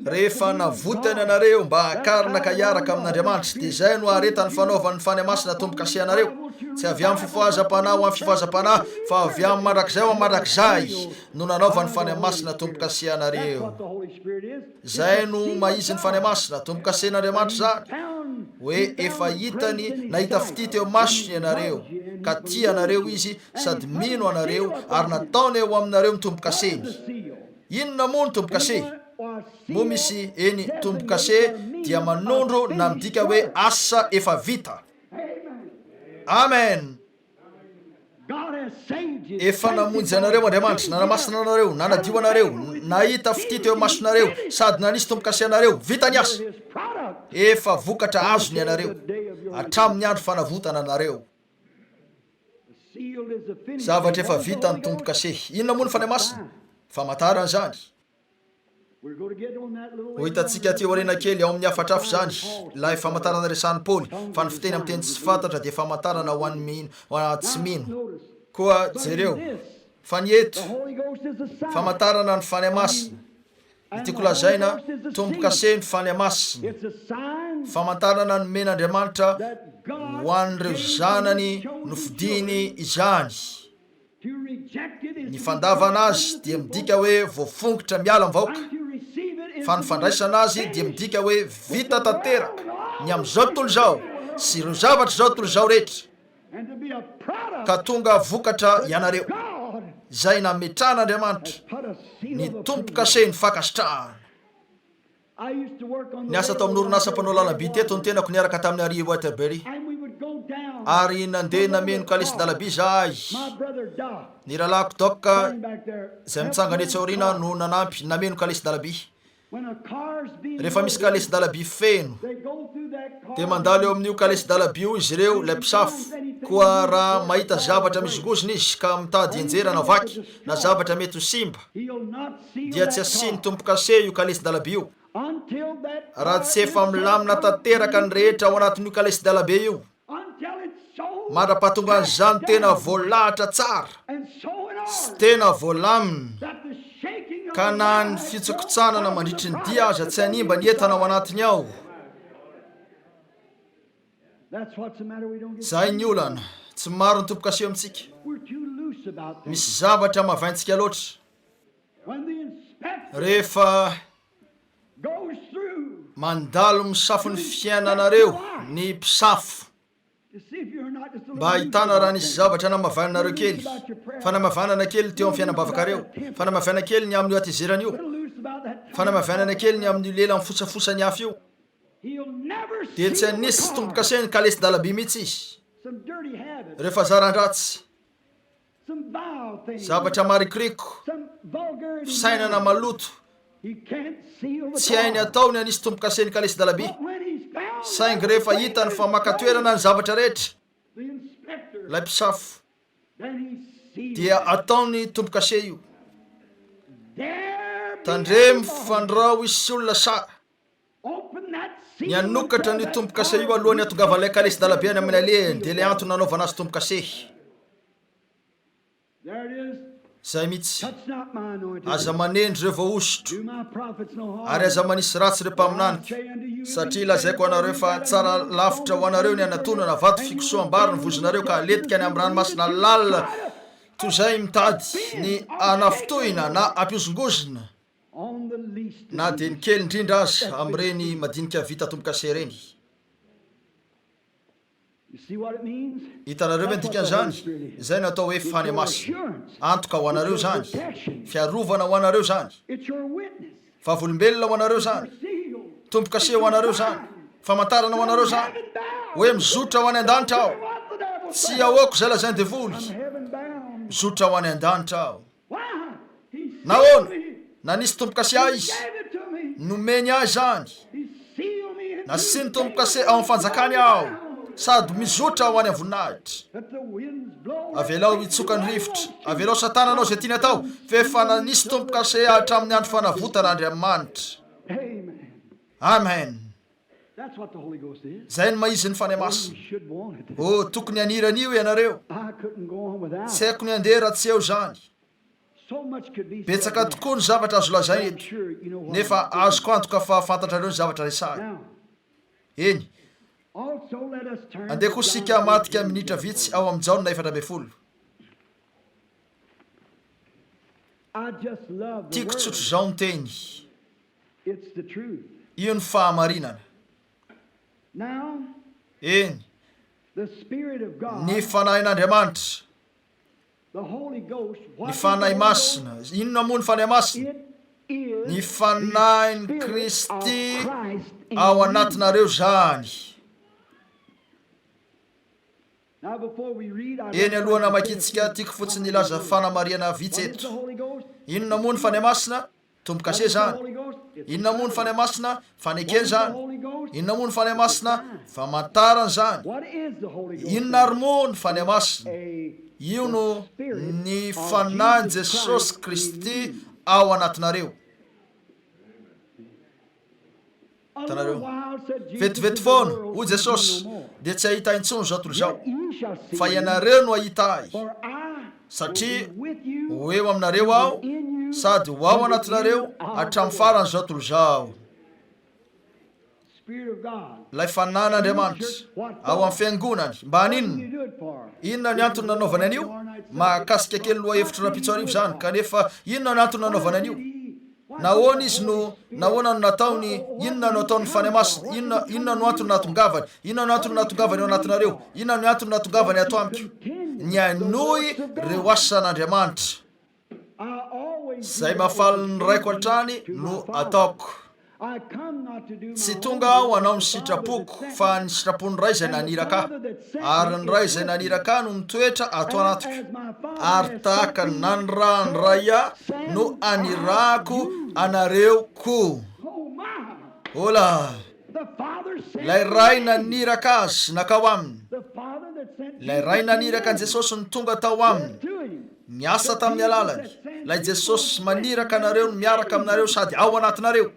rehefa navotana anareo mba akarina ka hiaraka amin'Andriamanitra dia izay no aretany fanaovany fany masina tompo-kase anareo tsy avy amin'ny fifohazam-panahy ho amin'ny fifohazam-panahy fa avy amin'ny mandrakizay ho amin'ny mandrakizay no nanaovany fany masina tompo-kase anareo zay no maizy ny fany masina tompo-kase n'Andriamanitra zany hoe efa hitany nahita fitity eo masony anareo ka tia anareo izy sady mino anareo ary nataony eo aminareo mitompo-kaseny inona moa ny tompo-kase moa misy eny tompo-kase dia manondro na midika hoe asa efa vita amen efa namonjy anareo Andriamanitra nanamasina anareo nanadio anareo nahita fitity eo masonareo sady nanisy tompo-kase anareo vita ny asa efa vokatra azony anareo hatramin'ny andro fanavotana anareo zavatra efa vita ny tompo-kase inona moa ny fanahy masina famantarana zany ho hitantsika ty orena kely ao amin'ny hafatrafo zany ilay famantarana resany Paoly fa ny fiteny amin'ny teny tsy fantatra dia famantarana ho an'ny tsy mino koa jereo fa ny eto famantarana ny fanahy masina itiako lazaina tompo-kase ny fanahy masina famantarana ny men'Andriamanitra ho an'ireo zanany nofidiny izany ny fandavana azy dia midika hoe voafongotra miala mivahoaka fa ny fandraisana azy dia midika hoe vita tanteraka ny amin'izao tontolo izao sy ireo zavatra izao tontolo izao rehetra ka tonga vokatra ianareo zay nametran'Andriamanitra ny tompo-kase ny fakasitrahana ny asa tao amin'ny orinasa mpanao lalam-by teto ny tenako niaraka tamin'ny Harry Waterbury ary nandeha nameno kalesy dalaby zahay ny rahalahako doka zay mitsangany etsy aoriana no nanampy nameno kalesy dalaby rehefa misy kalesy dalaby feno dia mandalo eo amin'io kalesy dalaby io izy ireo ilay mpisafo koa raha mahita zavatra mizogozony izy ka mitady enjera na vaky na zavatra mety ho simba dia tsy asiny tompo-kase io kalesy dalaby io raha tsy efa milamina tanteraka ny rehetra ao anatin'io kalesy dalabe io mandra-pahatonga an'izany tena voalahatra tsara sy tena voalamina ka na ny fitsokotsanana mandritry ny dia aza tsy hanimba ny entana ao anatiny ao zay ny olana tsy maro ny tompo-kase amintsika misy zavatra mavaintsika loatra rehefa mandalo misafo ny fiainanareo ny mpisafo mba ahitana raha nisy zavatra na mavainanareo kely fanamavanana kely teo amin'ny fiainam-bavaka reo, fanamavana kely ny amin'ny atizerana io, fanamavanana kely ny amin'ny lela amin'ny fotsafosany hafa io. Dia tsy anisy tombo-kaseny ka lesy dalaby mihitsy izy. Rehefa zaran-dratsy, zavatra marikoriko, fisainana maloto, tsy hainy ataony anisy tombo-kaseny ka lesy dalaby. Saingy rehefa hitany fa makatoerana ny zavatra rehetra, ilay mpisafo, dia ataony tombo-kase io. Tandremo fandrao isy olona sa ny anokatra ny tombo-kase io alohan'ny atongavan'ilay kalesy dalabe any amin'ny alehany, dia ilay antony nanaovana azy tombo-kase. Zay mihitsy, aza manendry ireo vaosotro, ary aza manisy ratsy ireo mpaminaniko, satria lazaiko anareo fa tsara lavitra ho anareo ny anatonana vato fikosoam-bary ny vozonareo ka aletika any amin'ny ranomasina lalina toy izay mitady ny anafotoina na ampiozongozona, na dia ny kely indrindra azy amin'ireny madinika vita tombo-kase ireny. Hitanareo ve ny dikan'izany? Izay no atao hoe fanemasina. Antoka ho anareo zany, fiarovana ho anareo zany, vavolombelona ho anareo zany, tombo-kase ho anareo zany, famantarana ho anareo zany, hoe mizotra ho any an-danitra aho, tsy ahoako izay lazainy devoly, mizotra ho any an-danitra aho. Nahoana? Nanisy tombo-kase ahy izy, nomeny ahy zany, nasiny tombo-kase ao amin'ny fanjakany aho, sady mizotra ho any am-voninahitra. Avelao hitsoka ny rivotra, avelao satana anao izay tiany atao, fa efa nanisy tombo-kase hatramin'ny andro fanavotana Andriamanitra. Amen. Zay ny maizy ny fanemasina. Oh, tokony aniran'io ianareo. Tsy haiko ny andeha raha tsy eo zany. Betsaka tokoa ny zavatra azo lazaina eto, nefa azoko antoka fa fantatrareo ny zavatra resahana. Eny, andeha koa sika matika minitra vitsy ao amin'ny jaona 7:40. Tiako tsotro zao ny teny, io ny fahamarinana. Eny, ny fanahin'Andriamanitra, ny fanahy masina. Inona moa ny fanahy masina? Ny fanahin'i Kristy ao anatinareo zany. Eny alohana makitsika tiako fotsiny ilaza fanamariana vitsy eto. Inona moa ny fanahy masina? Tombo-kase zany. Inona moa ny fanahy masina? Fanekeny zany. Inona moa ny fanahy masina? Famantarana zany. Inona ary moa ny fanahy masina? Io no ny fanahin' Jesosy Kristy ao anatinareo. Tanareo, vetivety foana ho Jesosy, dia tsy ahita intsony zao tontolo zao, fa ianareo no ahita ahy, satria ho eo aminareo aho, sady ho ao anatinareo hatramin'ny farany zao tontolo zao. Lay fanan'Andriamanitra ao amin'ny fiangonany, mba haninona? Inona ny antony nanaovana an'io? Mahakasika kely loha hevitra rapitso arivo zany, kanefa inona ny antony nanaovana an'io? Nahoana izy no nahoana no nataony? Inona no ataony fanahy masina? Inona no antony natongavany? Inona no antony natongavany ao anatinareo? Inona no antony natongavany ato amiko? Ny hanohy reo asan'Andriamanitra. Zay mahafaly ny raiko an-trany no ataoko. Tsy tonga aho anao ny sitrapoko, fa ny sitrapony ray izay naniraka, ary ny ray izay naniraka no nitoetra ato anatiko, ary tahaka nanira ny ray ahy no anirako anareo koa. Ola, lay ray naniraka azy nakao aminy, lay ray naniraka an Jesosy ny tonga tao aminy, miasa tamin'ny alalany. Lay Jesosy maniraka anareo, miaraka aminareo sady ao anatinareo.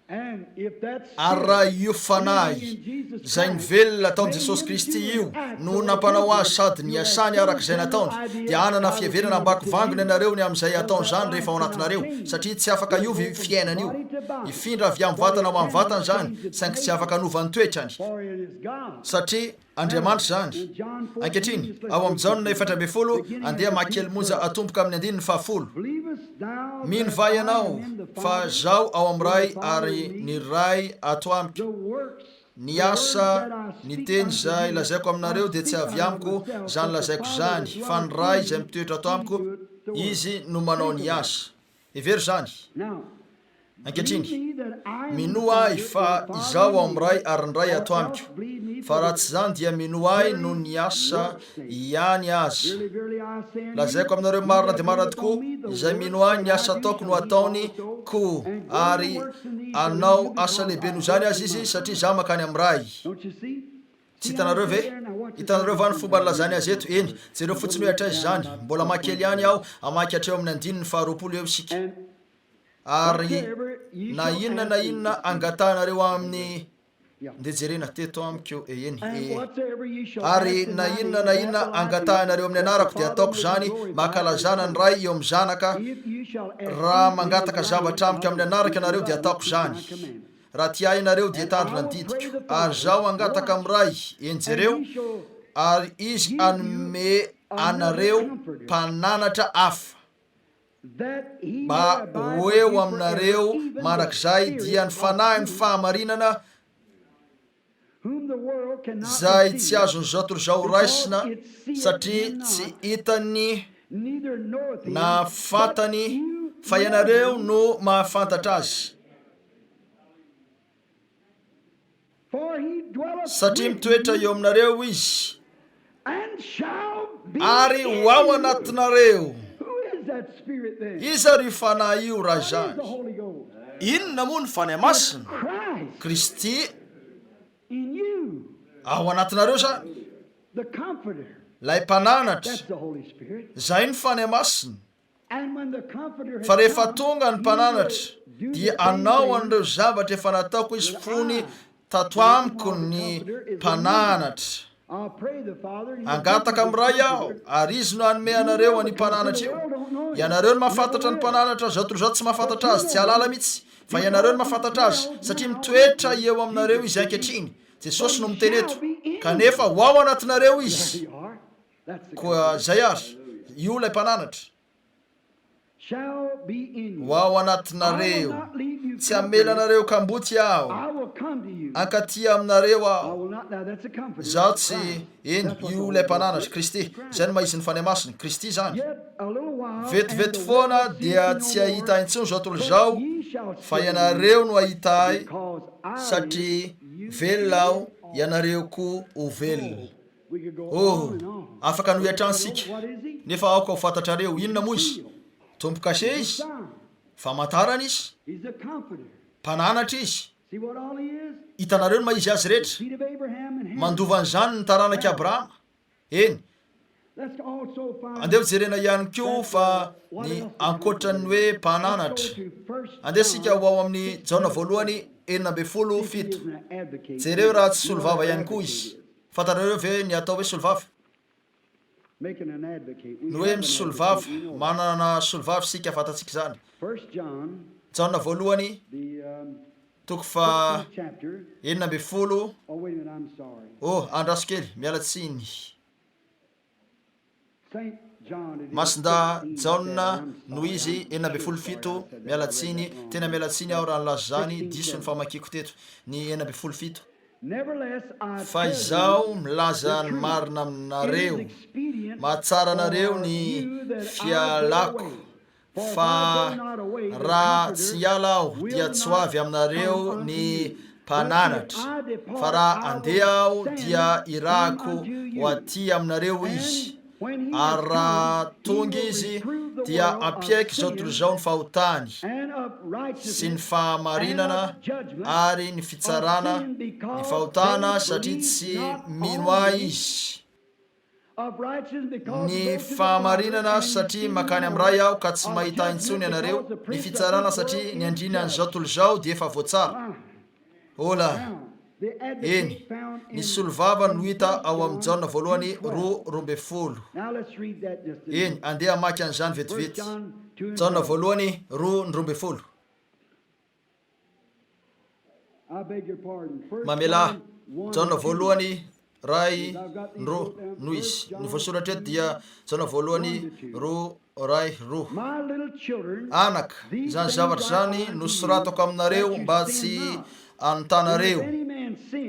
Ary raha io fanahy zay nivelona taon' Jesosy Kristy io no nampanao azy sady niasany araka izay nataony, dia anana fiheverana ambako vangony ianareo ny amin'izay ataony zany rehefa ao anatinareo, satria tsy afaka iovy fiainana io. Ifindra avy amin'ny vatana ho amin'ny vatana zany, saingy tsy afaka anova ny toetrany, satria Andriamanitra zany. Ankehitriny ao amin'ny jaona 7:40, andeha makely monja atomboka amin'ny 9:10. Mino va ianao fa zaho ao amin'ny ray ary ny ray ato amiko. ny asa ny teny zay lazaiko aminareo dia tsy avy amiko zany lazaiko zany fa ny ray izay mitoetra ato amiko izy no manao ny asa every zany ankehitriny mino ahy fa izaho ao amiray ary ny ray ato amiko fa raha tsy zany dia mino ahy no ny asa ihany azy lazaiko aminareo marina dia marina tokoa izay mino ahy ny asa ataoko no ataony koa ary anao asa lehibe noho zany azy izy satria zaho makany amiray tsy hitanareo ve hitanareo va ny fomba nylazany azy eto eny jereo fotsiny hoe atraizy zany mbola makely ihany aho amaky hatreo amin'ny 9 eo isika ary na inona angatahnareo amin'ny ndeha jerena teto amiko eny ary na inona angatahnareo amin'ny anarako dia ataoko zany mahakalazana ny ray eo amin'ny zanaka raha mangataka zavatra amiko amin'ny anaraka ianareo dia ataoko zany raha tia ianareo dia tandrona ny didiko ary zaho angataka amin'ny ray eny jereo ary izy anome anareo mpananatra hafa mba hoeo aminareo manak'izay dia ny fanahy ny fahamarinana zay tsy azony zao raisina satria tsy hitany na fantany fa ianareo no mahafantatra azy satria mitoetra eo aminareo izy ary ho ao anatinareo iza ry fanahy io raha zany inona moa ny fanahy masina Kristy ao anatinareo zany lay mpananatra zay ny fanahy masina fa rehefa tonga ny mpananatra dia anao an'ireo zavatra efa nataoko izy fony tato amiko ny mpananatra angataka amiray aho ary izy no anome anareo any mpananatra io ianareo no mahafantatra ny mpananatra zao tsy mahafantatra azy tsy alala mihitsy fa ianareo no mahafantatra azy satria mitoetra eo aminareo izy ankehitriny Jesosy no miteny eto kanefa ho ao anatinareo izy koa zay ary io lay mpananatra ho ao anatinareo tsy amelanareo kamboty aho ankaty aminareo aho zaho tsy eny io lay mpananatra Kristy zay no mahizy ny fanahy masiny Kristy zany vetivety foana dia tsy ahita intsony zao tontolo zao fa ianareo no ahitay satria velona aho ianareo koa ho velona afaka nohiatransika nefa aoka ho fantatrareo inona moa izy tompo-kase izy famantarana izy mpananatra izy hitanareo no mahizy azy rehetra mandovan'izany ny taranaki Abrahama eny andeha jerena ihany koa fa ny ankoatran'ny hoe mpananatra andesika ho ao amin'ny Jaona 1:17 jereo raha tsy solovava ihany koa izy fantarareo ve ny atao hoe solovava ny hoe misolovava manana solovava sika fantatsika zany Jaona 1:17 andraso kely miala tsiny masinda Jaona no izy 17 mialatsiny tena mialatsiny aho raha nolazo zany diso ny famakiko teto ny 17 fa izaho milaza ny marina aminareo mahatsara anareo ny fialako fa raha tsy hiala aho dia tsy ho avy aminareo ny mpananatra fa raha andeha aho dia irako ho aty aminareo izy ary raha tonga izy dia ampiaiky zao tontolo zao ny fahotany sy ny fahamarinana ary ny fitsarana ny fahotana satria tsy mino ahy izy ny fahamarinana satria makany amiray aho ka tsy mahita intsony ianareo ny fitsarana satria ny andriny an'izao tontolo zao dia efa voatsara ola eny ny solovava no hita ao amin'ny Jaona 1:12 eny andeha amaky an'izany vetivety Jaona 1:12 mamela Jaona 1:2 no izy ny voasoratra eto dia Jaona 1:2 anaka zany zavatra zany nosoratako aminareo mba tsy anontanareo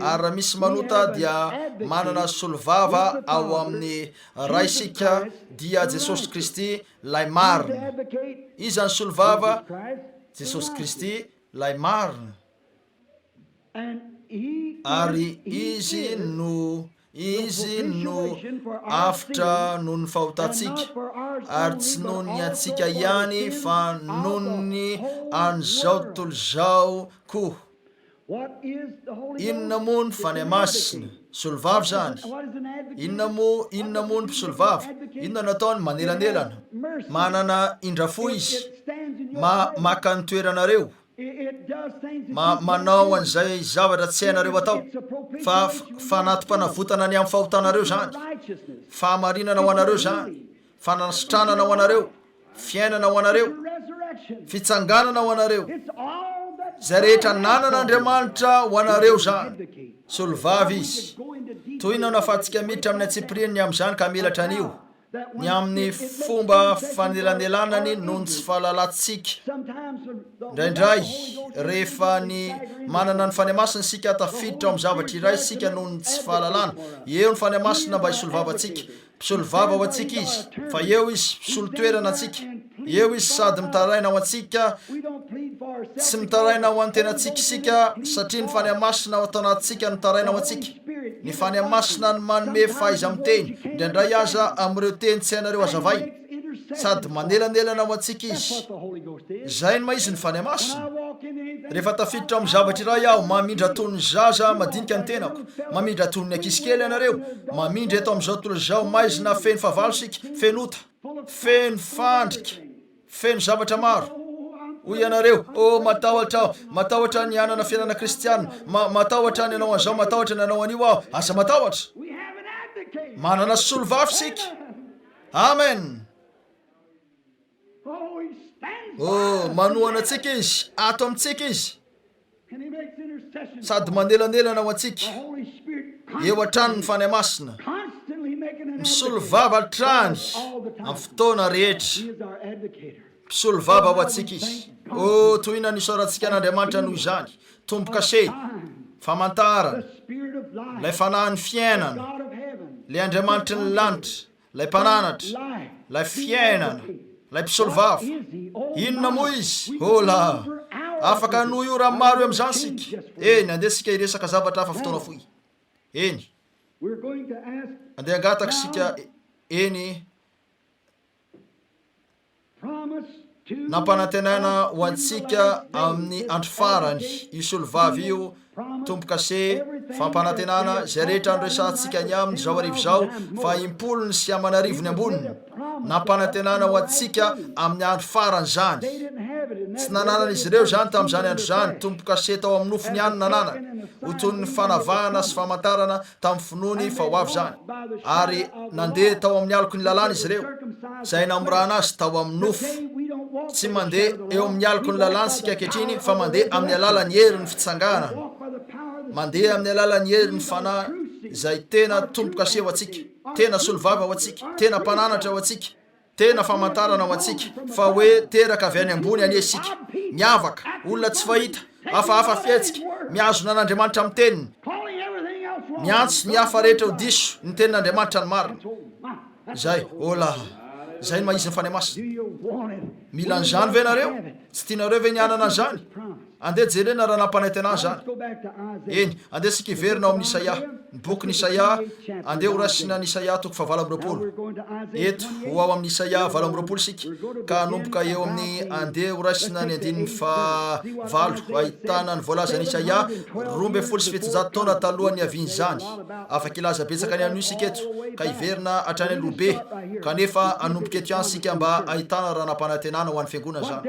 ary raha misy manota dia manana solovava ao amin'ny ray isika dia Jesosy Kristy lay marina. Izy zany solovava Jesosy Kristy lay marina, ary izy no afitra noho ny fahotantsika, ary tsy noho ny antsika ihany fa noho ny an'izao tontolo izao koa. Inona moa ny fanahy masina? Solovava zany. Inona moa ny mpisolovava? Inona nataony? Manelanelana, manana indrafo izy, maka ny toeranareo, manao an'izay zavatra tsy hainareo atao, fa fanatom-panavotana ny amin'ny fahotanareo zany, fahamarinana ho anareo zany, fanasitranana ho anareo, fiainana ho anareo, fitsanganana ho anareo, zay rehetra nanan'Andriamanitra ho anareo zany. Solovava izy. Toy na nafatsika miditra amin'ny antsipirininy amin'izany ka melatra an'io, ny amin'ny fomba fanelanelanany noho ny tsy fahalalantsika. Indraindray rehefa ny manana ny fanahy masina sika tafiditra amin'ny zavatra iray sika noho ny tsy fahalalana, eo ny fanahy masina mba hisolovava atsika. Mpisolovava ho atsika izy, fa eo izy mpisolo toerana atsika, eo izy sady mitaraina ho atsika, tsy mitaraina ho antenantsika isika, satria ny fanahy masina ao atanatsika no taraina ho atsika. Ny fanahy masina no manome fahaiza-miteny, indraindray aza amin'ireo teny tsy hainareo hazavay, sady manelanelana ho atsika izy. Zay no maizy ny fanahy masina. Rehefa tafiditra amin'ny zavatra iray aho, mamindra toy ny zaza madinika ny tenako, mamindra toy ny ankizy kely ianareo, mamindra eto amin'izao tontolo izao maizina feno fahavalo sika, feno ota, feno fandrika, feno zavatra maro. Hoy ianareo, matahotra ny anana fiainana kristianina, matahotra ny anao an'izao, matahotra ny anao an'io aho. Asa matahotra? Manana solovava sika. Amen. Manohana antsika izy, ato amintsika izy, sady manelanelana ho atsika. Eo an-trano ny fanahy masina, misolovava trany amin'ny fotoana rehetra, mpisolovava ho atsika izy. Toy na nisoratsika n'Andriamanitra noho izany, tombo-kase, famantarana, lay fanahy ny fiainana, lay Andriamanitra ny lanitra, lay mpananatra, lay fiainana, lay mpisolovava. Inona moa izy? Afaka noho io raha maro eo amin'izany sika. Eny, andesika hiresaka zavatra hafa fotoana foy. Eny, andeha angataka sika eny nampanantenana ho antsika amin'ny andro farany. Io solovava io, tombo-kase, fampanantenana, zay rehetra andresantsika ny aminy zao arivo zao, fa impolony sy amanarivony amboniny. Nampanantenana ho antsika amin'ny andro farany zany. Tsy nananan'izy ireo zany tamin'izany andro zany, tombo-kase tao amin'ny nofony ihany nanana, ho toy ny fanavahana sy famantarana tamin'ny finoany fa ho avy zany. Ary nandeha tao amin'ny aloko ny lalàna izy ireo, zay namorana azy tao amin'ny nofo. Tsy mandeha eo amin'ny aloko ny lalàna sika ankehitriny, fa mandeha amin'ny alalan'ny hery ny fitsanganana, mandeha amin'ny alalan'ny hery ny fanahy izay tena tombo-kase ho atsika, tena solovava ho atsika, tena mpananatra ho atsika, tena famantarana ho atsika, fa hoe teraka avy any ambony anie isika, miavaka, olona tsy fahita, hafahafa fietsika, miazona an'Andriamanitra amin'ny teniny, miantso ny hafa rehetra ho diso ny tenin'Andriamanitra ny marina. Zay, zay no maizy ny fanahy masina. Mila an'izany ve nareo? Tsy tianareo ve nianana an'izany? Andeha jerena raha nampanantenana zany. Eny, andeha sika hiverina ao amin'ny Isaia, ny boky Isaia, andeha ho raisina ny Isaia toko fa 20. Eto ho ao amin'ny Isaia 20 sika, ka anomboka eo amin'ny andeha ho raisina ny 19 ahitana ny voalazany Isaia 27 taona talohan'ny aviany zany. Afaka ilaza betsaka ny an'io sika eto, ka hiverina hatrany alobe, kanefa anomboka eto ihany sika mba ahitana raha nampanantenana ho an'ny fiangonana zany.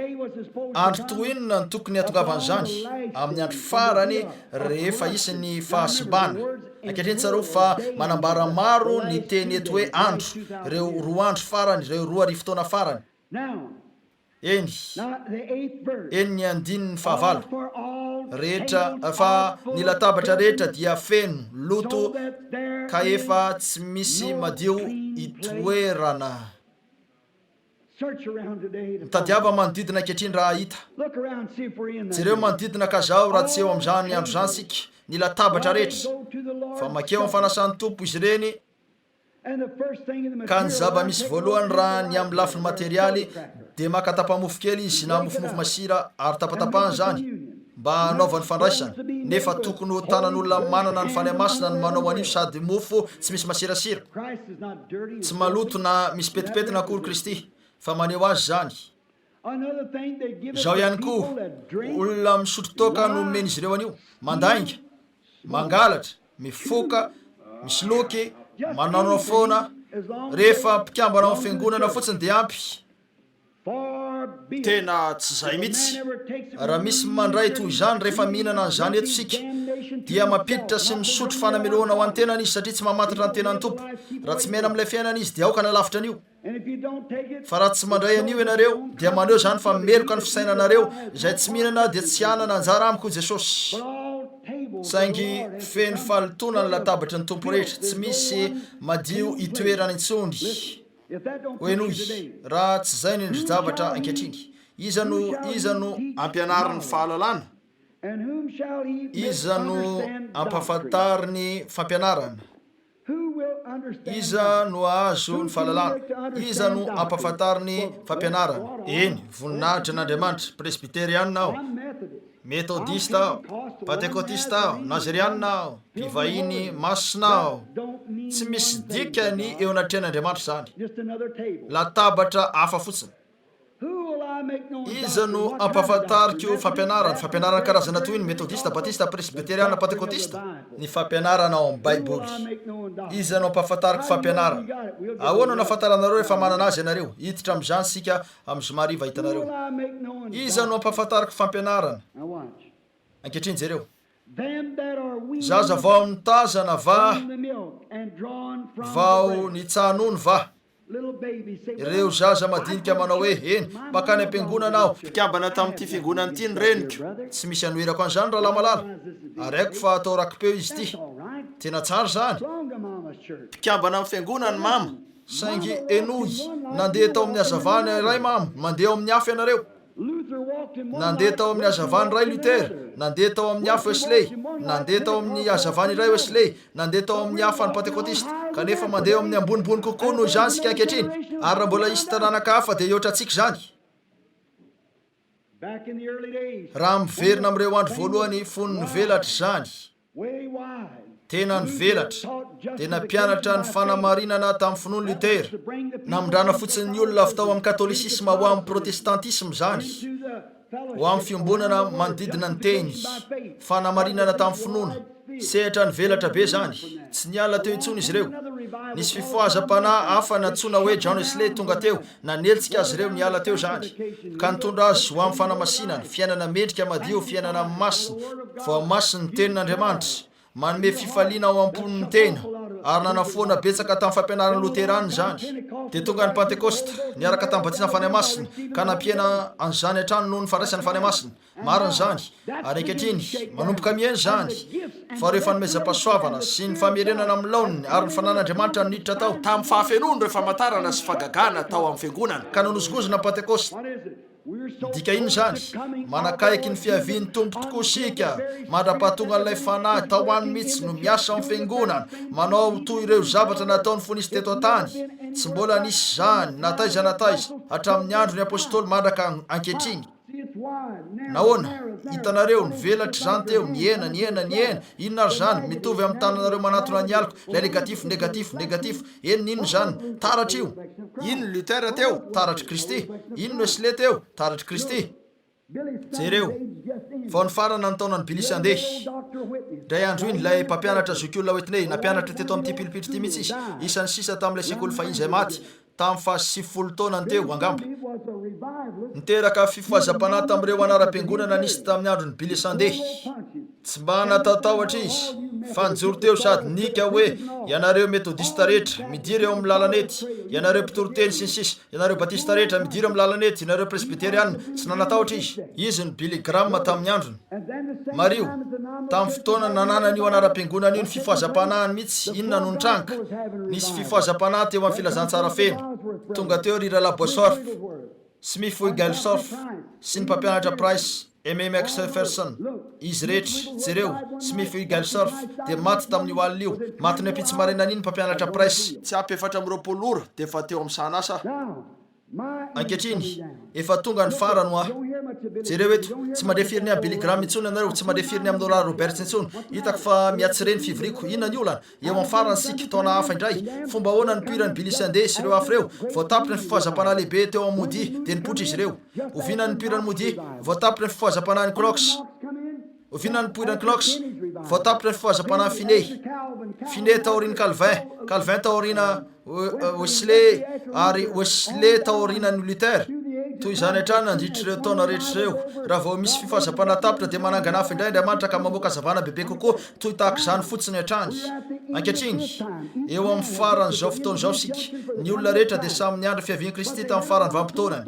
Andro toinona ny tokony hatongavana zany amin'ny andro farany rehefa isy ny fahasimbana. Ankehitriny tsaro fa manambara maro ny teny eto hoe andro, ireo 2 andro farany, ireo 2 arivo taona farany. Eny ny 9 rehetra, fa ny latabatra rehetra dia feno loto, ka efa tsy misy madio itoerana. Mitadiava manodidina ankehitriny raha hita. Jereo manodidina ka zao raha tsy eo amin'izany andro zany sika, ny latabatra rehetra fa makeo amin'ny fanasan'ny tompo izy ireny ka ny zava-misy voalohany raha ny amin'ny lafiny materialy dia maka tapa-mofo kely izy na mofomofo masira ary tapatapahany zany mba hanaovany fandraisany nefa tokony ho tanan'olona manana ny fanahy masina ny manao an'io sady mofo tsy misy masirasira tsy maloto na misy petipetina akory Kristy fa maneo azy zany. Zao ihany koa olona misotro toaka no omeny izy ireo an'io mandainga mangalatra mifoka misy loky manao foana rehefa mpikambana amin'ny fiangonana fotsiny dia ampy tena tsy zay mihitsy. Raha misy mandray toy izany rehefa mihinana an'izany eto isika dia mampiditra sy misotro fanameloana ho an-tenany izy satria tsy mamantatra ny tenany tompo. Raha tsy mena amin'ilay fiainana izy dia aoka nalavitra an'io fa raha tsy mandray an'io ianareo dia maneo zany fa meloka ny fisainanareo izay tsy mihinana dia tsy hanana anjara amiko Jesosy. Saingy feno fahalotona ny latabatra ny tompo rehetra tsy misy madio itoerana intsony. Hoenoy raha tsy zay ny zavatra ankehitriny iza no ampianariny fahalalana, iza no ampafantary ny fampianarana, iza no ahazo ny fahalalana, iza no ampafantary ny fampianarana. Eny voninahitra n'Andriamanitra presbyteriana aho, metodista aho, pentekotista aho, nazeriana aho, mpivahiny masina aho, tsy misy dikany eo anatrehan'Andriamanitra zany. Latabatra hafa fotsiny. Iza no ampafantariko fampianarana karazana toy ny metodista, batista, presbyteriana, pentekotista, ny fampianarana ao amin'ny Baiboly. Iza no ampafantariko fampianarana. Ahoana no afantaranareo rehefa manana azy ianareo? Hiditra amin'izany sika amin'ny zomariva hitanareo. Iza no ampafantariko fampianarana. Ankehitriny jereo zaza vao nitazana va vao nitsanony va ireo zaza madinika manao hoe eny makany am-piangonana aho mpikambana tamin'ity fiangonana ity ny reniko tsy misy anoherako an'izany raha lamalala ary haiko fa atao rakipeo izy ity tena tsara zany mpikambana amin'ny fiangonana mama saingy enoy nandeha tao amin'ny hazavany ray mama mandeha ao amin'ny afo ianareo nandeha tao amin'ny hazavany ray Luther, nandeha tao amin'ny afo Wesley, nandeha tao amin'ny hazavany iray Wesley, nandeha tao amin'ny afo any pentekotista kanefa mandeha amin'ny ambonimbony kokoa noho izany sika ankehitriny ary raha mbola isy taranaka hafa dia ioatra antsika zany. Raha miverina amin'ireo andro voalohany fony nivelatra zany tena nivelatra dia nampianatra ny fanamarinana tamin'ny finoany Luther namindrana fotsiny ny olona avy tao amin'ny katolisisma ho amin'ny protestantisme zany ho amin'ny fiombonana manodidina ny teny fanamarinana tamin'ny finoana sehatra nivelatra be zany tsy niala teo intsony izy ireo. Nisy fifohazam-panahy hafa natsoina hoe John Wesley tonga teo nanelitsika azy ireo niala teo zany ka nitondra azy ho amin'ny fanamasinana fiainana mendrika madio fiainana amin'ny masina vao masina ny tenin'Andriamanitra manome fifaliana ao am-pon'ny tena ary nanafoana betsaka tamin'ny fampianarana Luterana zany dia tonga ny Pentekosta niaraka tamin'ny batisana fanahy masina ka nampiana an'izany hatrany noho ny fandraisany fanahy masina marina zany ary ankehitriny manomboka mihainy zany fa ireo fanomezam-pahasoavana sy ny famerenana amin'ny laoniny ary ny fanan'Andriamanitra niditra tao tamin'ny fahafenoana ireo famantarana sy fagagana tao amin'ny fiangonana ka nanozogozona Pentekosta. Dika iny zany manakaiky ny fiavian'ny tompo tokoa sika mandra-pahatonga n'ilay fanahy tao any mihitsy no miasa amin'ny fiangonana manao toy ireo zavatra nataony fonisy teto an-tany tsy mbola nisy zany nataiza hatramin'ny andro ny apôstôly mandraka ankehitriny. Nahoana hitanareo nivelatra zany teo niena inona ary zany mitovy amin'ny tananareo manatona ny aliko ilay negatif eny inona zany taratra io ino Luther teo taratry Kristy ino Wesley teo taratry Kristy. Jereo vao ny farana ny taona ny Bilisy andeha ndray andro iny ilay mpampianatra zokiolona Whitney nampianatra teto amin'ity pilipitro ity mihitsy izy isan'ny sisa tamin'ilay sekoly fahiny izay maty tamin'ny fahasivifolo taona ny teo angamba niteraka fifohazam-panahy tamin'ireo anaram-piangonana nisy tamin'ny andro ny Bilisy andeha tsy mba natatahotra izy fa nijoro teo sady nika hoe ianareo metodista rehetra midiry eo amin'ny lalanety, ianareo mpitoroteny sy ny sisa, ianareo batista rehetra midiry amin'ny lalanety, ianareo presbyteriana tsy nanatahotra izy ny Billy Graham tamin'ny androny. Mario tamin'ny fotoana nanana an'io anaram-piangonana io ny fifohazam-panahiny mihitsy inona no nitranka nisy fifohazam-panahy teo amin'ny filazantsara feno tonga teo Rira Labosorf, Smith Wigglesworth sy ny mpampianatra Price McPherson izy rehetra jereo Smith Wigglesworth dia maty tamin'io alina io maty ny apitsy maraina niny mpampianatra presse tsy ampy 4 ora dia efa teo amin'ny sanasa ankehitriny efa tonga ny farany ho jereo eto tsy mandre firy ny a Billy Graham intsony ianareo tsy mandre firy ny amin'ny Oral Roberts intsony hitako fa miatsireny fivoriko inona ny olana eo amin'ny farany sika taona hafa indray fomba ahoana ny mpihirany Billy Sunday sy ireo hafa ireo voatapitra ny fifohazam-panahy lehibe teo amin'ny Moody dia nipoitra izy ireo ovinany mpihirany Moody voatapitra ny fifohazam-panahy ny Clocks ovinany mpihirany Clocks voatapitra ny fifohazam-panahy Finney taoriny Calvin taorina Wesley ary Wesley taorina ny Luther toy izany hatrany nandritra ireo taona rehetra ireo raha vao misy fifazam-panahy tapitra dia manangana hafa indray Andriamanitra ka mamoaka hazavana bebe kokoa toy tahaka izany fotsiny hatrany ankehitriny eo amin'ny faran'izao fotoan'izao sika ny olona rehetra dia samy niandry fiavian'i Kristy tamin'ny farany vanim-potoanany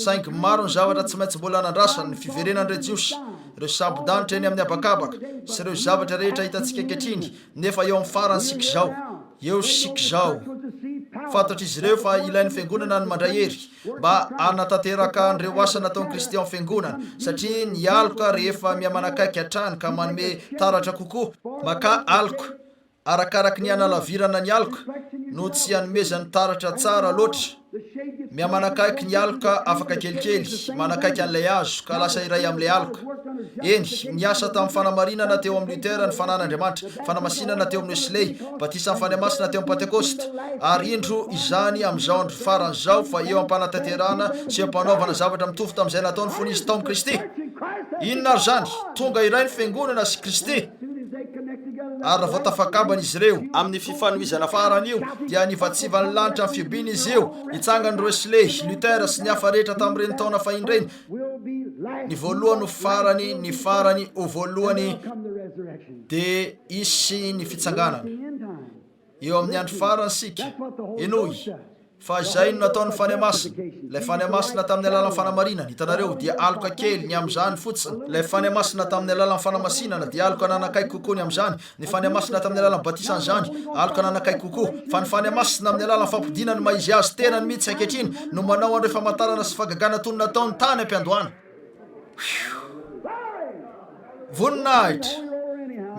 saingy maro ny zavatra tsy maintsy mbola nandrasany ny fiverenan'ireo jiosy ireo sambo-danitra eny amin'ny habakabaka sy ireo zavatra rehetra hitantsika ankehitriny nefa eo amin'ny farany sika izao eo sika izao fantatra izy ireo fa ilain'ny fiangonana ny mandray hery mba anatanteraka an'ireo asa nataon'i Kristy amin'ny fiangonana satria ny aloka rehefa mihamanakaiky hatrany ka manome taratra kokoa maka aloka arakaraka ny analavirana ny aloka no tsy hanomezany taratra tsara loatra mihamanakaiky ny aloka afaka kelikely manakaiky an'ilay azo ka lasa iray amin'ilay aloka eny niasa tamin'ny fanamarinana teo amin'ny Luther ny fanan'Andriamanitra fanamasinana teo amin'ny Wesley batisa ny fanamasina teo amin'ny Pentecoste ary indro izany amin'izao andro faran'izao fa eo ampanantanterahana sy eo ampanaovana zavatra mitovy tamin'izay nataony fony izy tao amin'ny Kristy inona ary zany tonga iray ny fiangonana sy Kristy ary raha vao tafakambana izy ireo amin'ny fifanohizana farany io dia nivatsivany lanitra amin'ny fiobiny izy io hitsangany Wesley Luther sy ny hafa rehetra tamin'ireny taona fahiny ny voalohany farany ny farany ho voalohany dia isy ny fitsanganana eo amin'ny andro farany sika enoy fa izay no nataon'ny fanahy masina ilay fanahy masina tamin'ny alalan'ny fanamarinana hitanareo dia aloka kely ny amin'izany fotsiny ilay fanahy masina tamin'ny alalan'ny fanamasinana dia aloka nanakaiky kokoa ny amin'izany ny fanahy masina tamin'ny alalan'ny batisany zany aloka nanakaiky kokoa fa ny fanahy masina amin'ny alalan'ny fampidinany maizy azy tenany mihitsy ankehitriny no manao andreo famantarana sy fagagana tony nataony tany am-piandohana voninahitra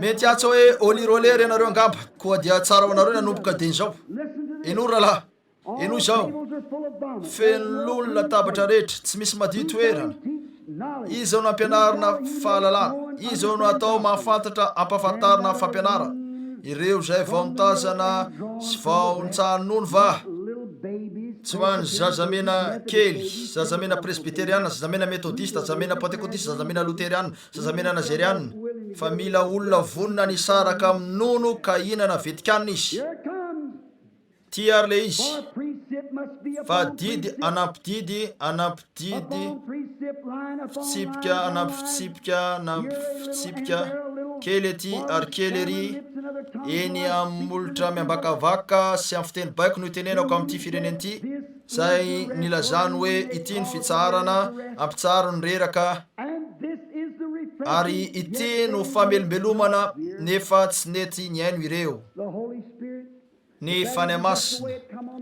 mety atsa hoe olirolery ianareo angamba koa dia tsara ho anareo nanomboka dia izao enora lahy eno izao fen'olona tabatra rehetra tsy misy madio toerana izao no ampianarana fahalalana izao no atao mahafantatra ampafantarina fampianarana ireo zay vao mitazana sy vao nitsahanony va tsy hoany zazamena kely zazamena presbyteriana zazamena metodista zazamena pentekotista zazamena luteriana zazamena nazeriana fa mila olona vonina ny saraka amin'ny nono ka inana vetikanina izy ty ary le izy fa didy anampy fitsipika anampy fitsipika kely ety ary kely ery eny amin'ny molotra miambakavaka sy amin'ny fiteny baiko no itenenako amin'ity fireneny ity zay nilazany hoe ity ny fitsarana ampitsaro ny reraka ary ity no famelombelomana nefa tsy nety ny aino ireo ny fanahy masina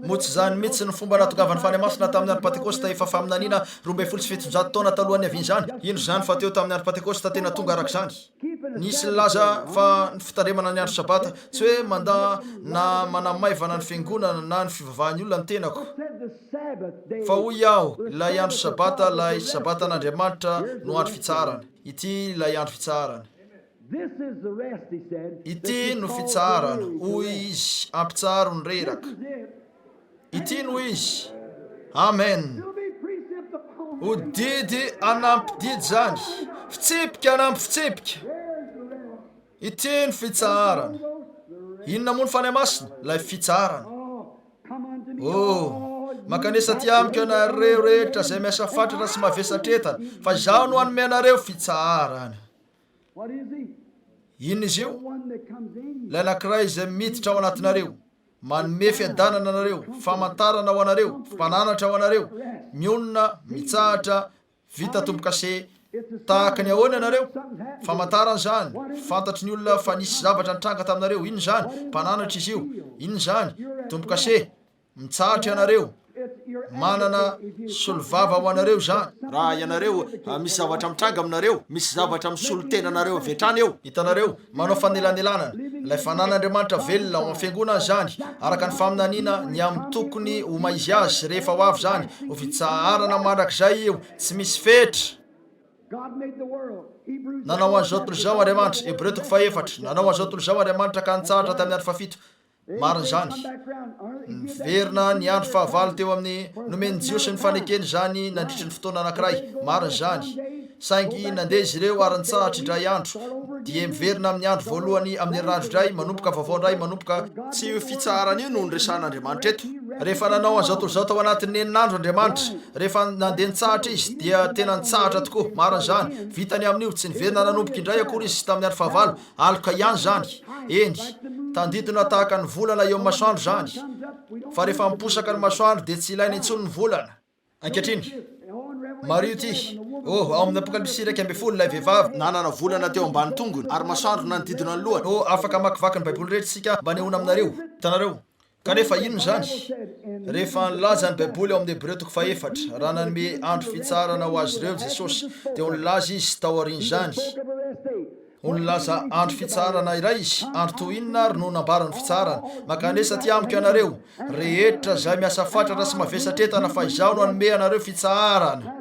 motsy zany mihitsy ny fomba natongavany fanahy masina tamin'ny andro Pentecoste efa faminaniana 2700 taona talohan'ny aviany zany ino zany fa teo tamin'ny andro Pentecoste tena tonga araka zany nisy laza fa ny fitandremana ny andro sabata tsy hoe manda na manamaivana ny fiangonana na ny fivavahany olona ny tenako fa hoy aho ilay andro sabata lay sabatan'Andriamanitra no andro fitsarana ity ilay andro fitsarana ity no fitsarana hoy izy ampitsaro ny reraka ity no izy amen ho didy anampy didy zany fitsipika anampy fitsipika ity no fitsarana inona moa ny fanahy masina lay fitsarana makanesa ty amiko ianareo rehetra zay miasa fatratra sy mavesatretana fa zaho no hanome anareo fitsarana inona izy io ilay anankiray izay miditra ao anatinareo manome fiadanana anareo famantarana ho anareo mpananatra ho anareo mionona mitsahatra vita tombo-kase tahaka ny ahoana anareo famantarana zany fantatry ny olona fa nisy zavatra nitranga taminareo inona zany mpananatra izy io inona zany tombo-kase mitsahatra ianareo manana solovava ho anareo zany raha ianareo misy zavatra mitranga aminareo misy zavatra misolo tenanareo avetrany eo hitanareo manao fanelanelana ilay fanan'andriamanitra velona ho amfiangonana zany araka ny faminaniana ny amin'ny tokony ho maizy azy rehefa ho avy zany ho vitsaharana mandrak'izay io tsy misy fetra nanao an'izao tontolo izao andriamanitra Hebreo 4:7 nanao an'izao tontolo izao andriamanitra ka nitsahatra tamin'ny andro fafito mariny zany niverina ny andro fahavalo teo amin'ny nomeny jio sy ny fanekeny zany nandritra ny fotoana anankiray mariny zany saingy nandeha izy ireo ary nitsahatra indray andro dia miverina amin'ny andro voalohany amin'ny herinandro indray manomboka vaovao indray manomboka tsy io fitsaharana io no nyresan'andriamanitra eto rehefa nanao an'izao tontolo izao tao anatin'ny eninandro andriamanitra rehefa nandeha nitsahatra izy dia tena nitsahatra tokoa mariny zany vitany amin'io tsy niverina nanomboka indray akory izy tamin'ny andro fahavalo aloka ihany zany eny tandidona tahaka ny volana eo amin'ny masoandro zany fa rehefa miposaka ny masoandro dia tsy ilaina intsony ny volana ankehitriny Mario ty ao amin'ny apokalipsy 1:10 ilay vehivavy nanana volana teo ambany tongony ary masoandro nanodidina ny lohany afaka makivaky ny baiboly rehetra sika mba nehoana aminareo hitanareo kanefa ino zany rehefa nilaza ny baiboly ao amin'ny Hebreo 4:7 raha nanome andro fitsarana ho azy ireo Jesosy dia onilaza izy tao aoriany zany onilaza andro fitsarana iray izy andro toy inona ary no nambarany fitsarana makanesa ty amiko ianareo rehetra zay miasa fatratra sy mavesatretana fa izao no anome anareo fitsarana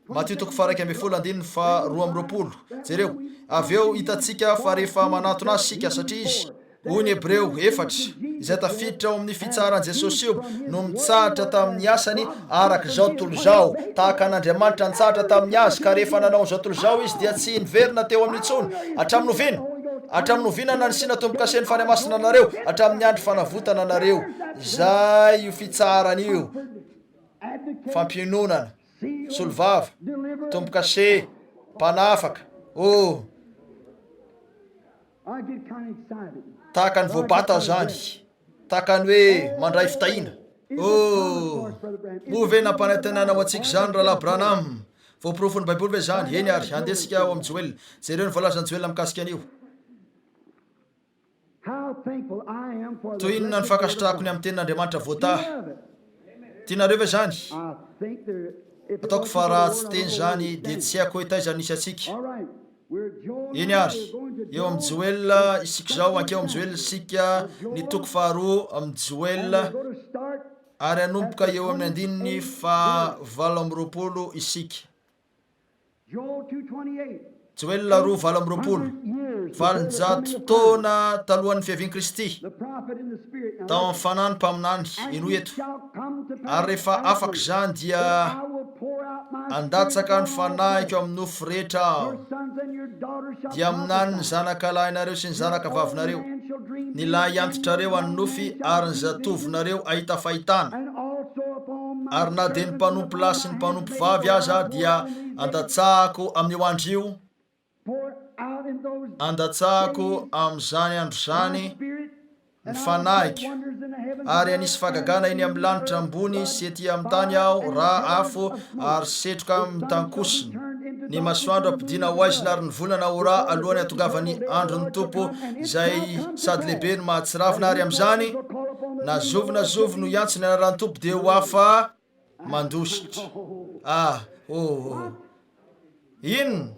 Matthieu 2:12 jereo avy eo hitatsika fa rehefa manatona azy sika satria izy hoy ny Hebreo 4 izay tafiditra ao amin'ny fitsaran'i Jesosy io no mitsahatra tamin'ny asany araka izao tontolo izao tahaka an'Andriamanitra nitsahatra tamin'ny azy ka rehefa nanao izao tontolo izao izy dia tsy niverina teo amin'ny intsony hatramin'ny novinana ny sina tombo-kaseny fanamasina anareo hatramin'ny andro fanavotana anareo zay io fitsarana io fampiononana solovava tombo-kase mpanafaka tahaka ny voabata zany tahaka ny hoe mandray fitahina move nampanantenana ho antsika zany raha la Branham voaporofony baiboly ve zany eny ary andesika ao amin'ny Joel jereo ny voalazany Joel mikasika an'io toy inona ny fankasitrahako ny amin'ny tenin'Andriamanitra voataha tianareo ve zany ataoko fa raha tsy teny zany dia tsy haiko hoe taiza nisy atsika eny ary eo amin'ny Joel isika zao ankeo amin'ny Joel isika ny toko faharoa amin'ny Joel ary anomboka eo amin'ny andininy fa 7:20 isika Joel 2:20 valonjato taona talohan'ny fiavian'i Kristy tao amin'ny fanany mpaminany ino eto ary rehefa afaka zany dia andatsaka ny fanahiko amin'ny nofo rehetra dia aminany ny zanakalahinareo sy ny zanakavavinareo ny lahy antitrareo any nofy ary ny zatovinareo ahita fahitana ary na dia ny mpanompo lahy sy ny mpanompo vavy aza dia andatsahako amin'io andro io andatsahako amin'izany andro zany ny fanahiko ary anisy fagagana eny amin'ny lanitra ambony sy ety amin'ny tany aho raha afo ary setroka mitankosina ny masoandro ampidiana ho azy ary ny volana ora alohany atongavany andron'ny tompo izay sady lehibe no mahatsiravina ary amin'izany nazovo no iantsony anaran'ny tompo dia ho afa mandositra ino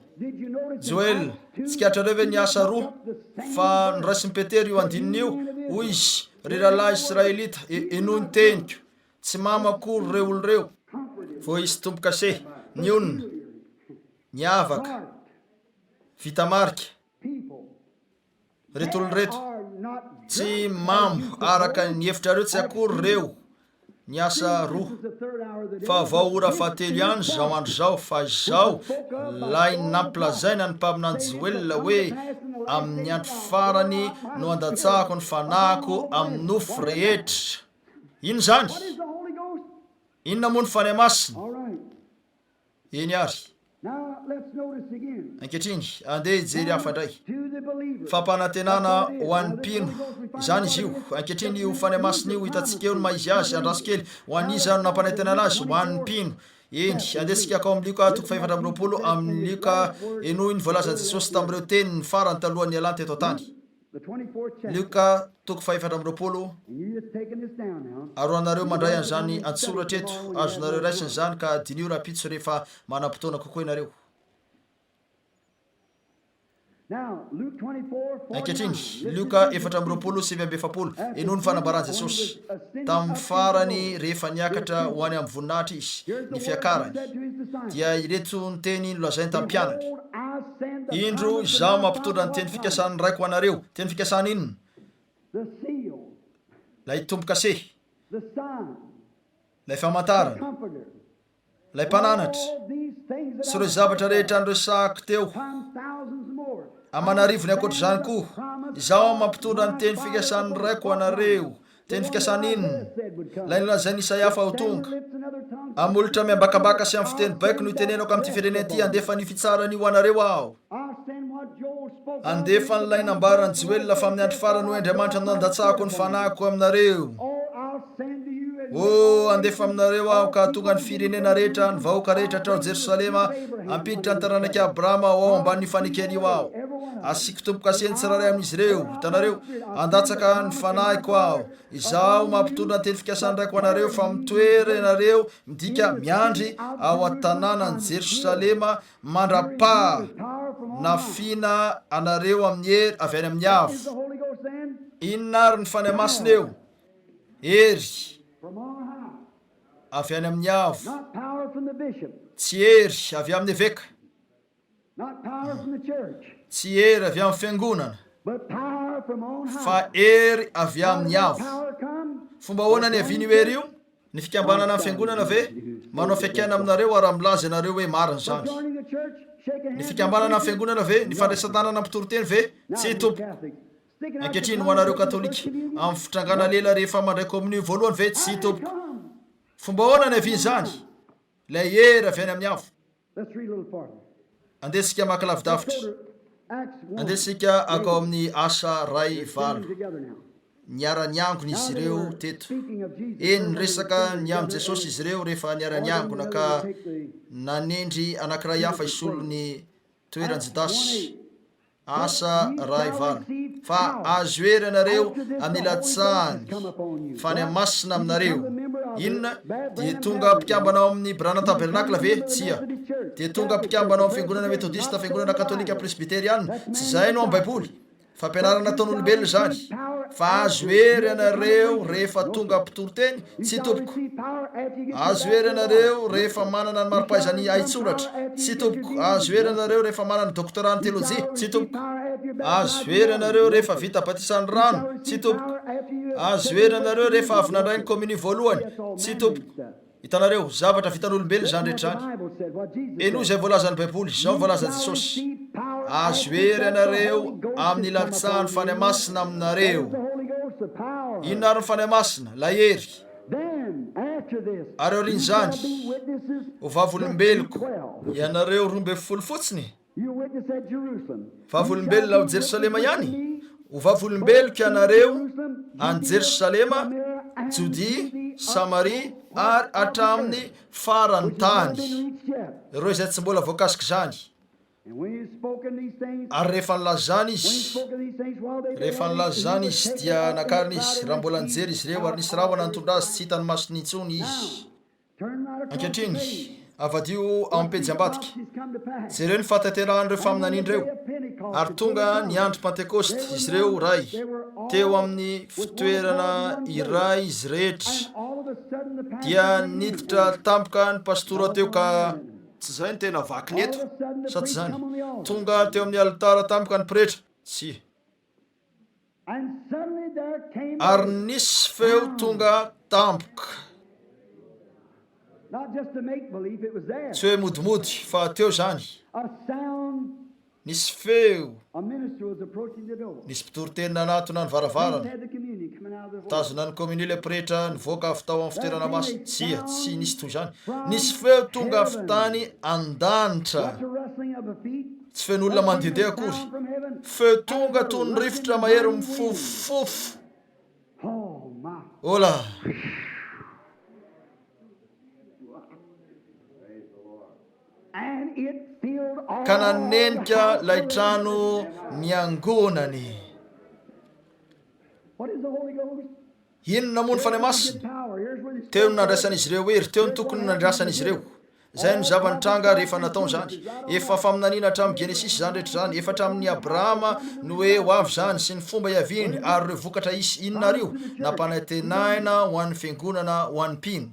Joel tsikartrareo ve niasa roa fa ny raisiny Petera io andininy io hoy izy ry rahalahy Israelita enohy ny teniko tsy mamakory reo olo reo vo izy tombo-kase ny onona ny avaka vita marika reto olo reto tsy mamo araka ny hevitrareo tsy akory reo niasa roa fa vao ora fahatelo ihany zao andro zao fa izao lay nampilazaina ny mpaminany Joel hoe amin'ny andro farany no andatsahako ny fanahiko amin'ny nofo rehetra ino zany inona moa ny fanahy masina eny ary ankehitriny andeha hijery hafa indray fampanantenana ho an'ny mpino izany izy io ankehitriny io fanahy masina io hitatsika eo ny maizy azy andraso kely ho an'iza no nampanantenana azy ho an'ny mpino eny andesika akao amin'ny Lioka 4:20 amin'ny Lioka enohy ny voalazan'i Jesosy tamin'ireo teny ny farany talohan'ny alany teto tany the 24th chapter. Luka toko 5:20. And you just taking this down now. Aroanareo mandray an'izany antsoratra eto, azonareo raisiny zany ka dinio rapitso rehefa manam-potoana kokoa ianareo. Now, Luke 24:49. Ankehitriny Luka 4:27. Enoho ny fanambaran Jesosy tamin'ny farany rehefa niakatra ho any amin'ny voninahitra izy ny fiakarany dia ireto ny teny nolazainy tamin'ny mpianatra: indro izaho mampitondra ny teny fikasany raiko ho anareo. Teny fikasana inona? The seal, Lay tombo-kase, the sign, lay the famantarana, comforter. lay mpananatra All these things sy that ireo zavatra rehetra andresahako teo times thousands more. amanarivony ankoatra izany koa izaho mampitondra ny teny fikasany raiko ho anareo. Teny fikasana inona? Lay nolazainy Isaia fa ho tonga. Amolotra miambakambaka sy amin'ny fiteny baiko no itenenako amin'ity firenena ity, andefa ny fitsarany ho anareo aho. Andefa ny lay nambarany Joel fa amin'ny andro farany ho Andriamanitra nandatsahako ny fanahiko aminareo. Andefa aminareo aho ka tonga ny firenena rehetra, ny vahoaka rehetra trao Jerosalema, ampiditra ny taranaki Abrahama ao ambanin'ny fanekeny io aho. Asiko tombo-kaseny tsiraray amin'izy ireo. Hitanareo, andatsaka ny fanahiko aho. Izaho mampitondra ny teny fikasany raiko anareo fa mitoery ianareo midika miandry ao an-tanànan Jerosalema mandra-pà nafina anareo amin'ny hery avy any amin'ny avo. Inona ary ny fanahy masina eo? Hery avy any amin'ny avo, Not power from the bishop, tsy hery avy amin'ny eveka, not power from the church, tsy hery avy amin'ny fiangonana, but power from on high. fa hery avy How amin'ny does avo. power come? Fomba ahoana ny avy ny hery io? Ny fikambanana amin'ny fiangonana ve? Manao fiakiana aminareo ary milaza ianareo hoe marina zany. Joining the church, shaking Ny hands. fikambanana amin'ny fiangonana ve? Ny fandraisan-tanana mpitory-teny ve? Tsy tompo. Sticking out Ankehitriny the ho anareo tongue for the katolika first communion. amin'ny fitrangana lela rehefa mandray kominio voalohany ve? Tsy tompo. Come. Fomba ahoana ny avy zany? Lay hery avy any amin'ny avo. Let's read a little farther. Andesika maka lavidavitra. Go to Acts 1. Andesika akao amin'ny asa ray valo. Sitting together now. Niara-niangona Now izy they ireo were teto. speaking of Jesus. Eny resaka ny amin'ny Jesosy izy ireo rehefa niara-niangona ka nanendry anankiray hafa isolony toeran'i Judasy. Asa ray valo. Fa azo hery ianareo amin'ny latsany fanahy masina aminareo. Inona? Dia tonga mpikambanao amin'ny Brana Tabernakla ve? Tsia. Dia tonga mpikambanao amin'ny fiangonana metodista, fiangonana katolika presbyteriana. Tsy zay no amin'ny baiboly. Fampianarana ataon'olombelona zany. Fa azo hery ianareo rehefa tonga mpitoro-teny, tsy tompoko. Azo hery ianareo rehefa manana ny maripahaizany ahitsoratra, tsy tompoko. Azo hery ianareo rehefa manana doktora ny teolojia, tsy tompoko. Azo hery ianareo rehefa vita batisany rano, tsy tompoko. Azo hery ianareo rehefa avy nandray ny kominia voalohany, tsy tompoko. Hitanareo, zavatra vitan'olombelona zany rehetra zany. Eno izay voalazan'ny baiboly, izao voalaza Jesosy. Azo hery ianareo amin'ny latsany fanahy masina aminareo. Inona ary ny fanahy masina? La hery. Ary aorian'izany, ho vavolombeloko, ianareo 12 fotsiny. Vavolombelona ao Jerosalema ihany. Ho vavolombeloko ianareo any Jerosalema, Jodia, Samaria ary hatramin'ny farany tany. Ireo izay tsy mbola voakasika zany. Ary rehefa nilazany izy, dia nakarina izy raha mbola nijery izy ireo ary nisy rahona nitondra azy tsy hitany masony intsony izy. Ankehitriny, avadio amin'ny pejy ambadika. Jereo ny fahatanteran'ireo faminan'indreo. Ary tonga ny andro Pentekosta izy ireo ray. Teo amin'ny fitoerana iray izy rehetra. Dia niditra tampoka ny pastora teo ka tsy zay ny tena vakiny eto, sa tsy zany? Tonga teo amin'ny alitara tampoka ny pretra. Tsy. Ary nisy feo tonga tampoka. Tsy hoe modimody fa teo zany. Nisy feo. Nisy mpitory-teny nanatona ny varavarana. Tazona ny kominia le pretra nivoaka avy tao amin'ny fitoerana masina. Tsy nisy toy zany. Nisy feo tonga avy tany an-danitra. Tsy feon'olona mandehandeha akory. Feo tonga toy ny rivotra mahery mifofofofo. Ola. Ka nanenika lay trano niangonany. inona moa ny fanahy masina teo ny nandraisan'izy ireo hery teo ny tokony nandrasan'izy ireo zay no zavanytranga rehefa nataony zany efa faminanina hatramin'ny genesis zany rehetra zany efa hatramin'ny abrahama no hoe ho avy zany sy ny fomba iaviny ary reo vokatra isy inonareo nampanantenaina ho an'ny fiangonana ho an'ny mpino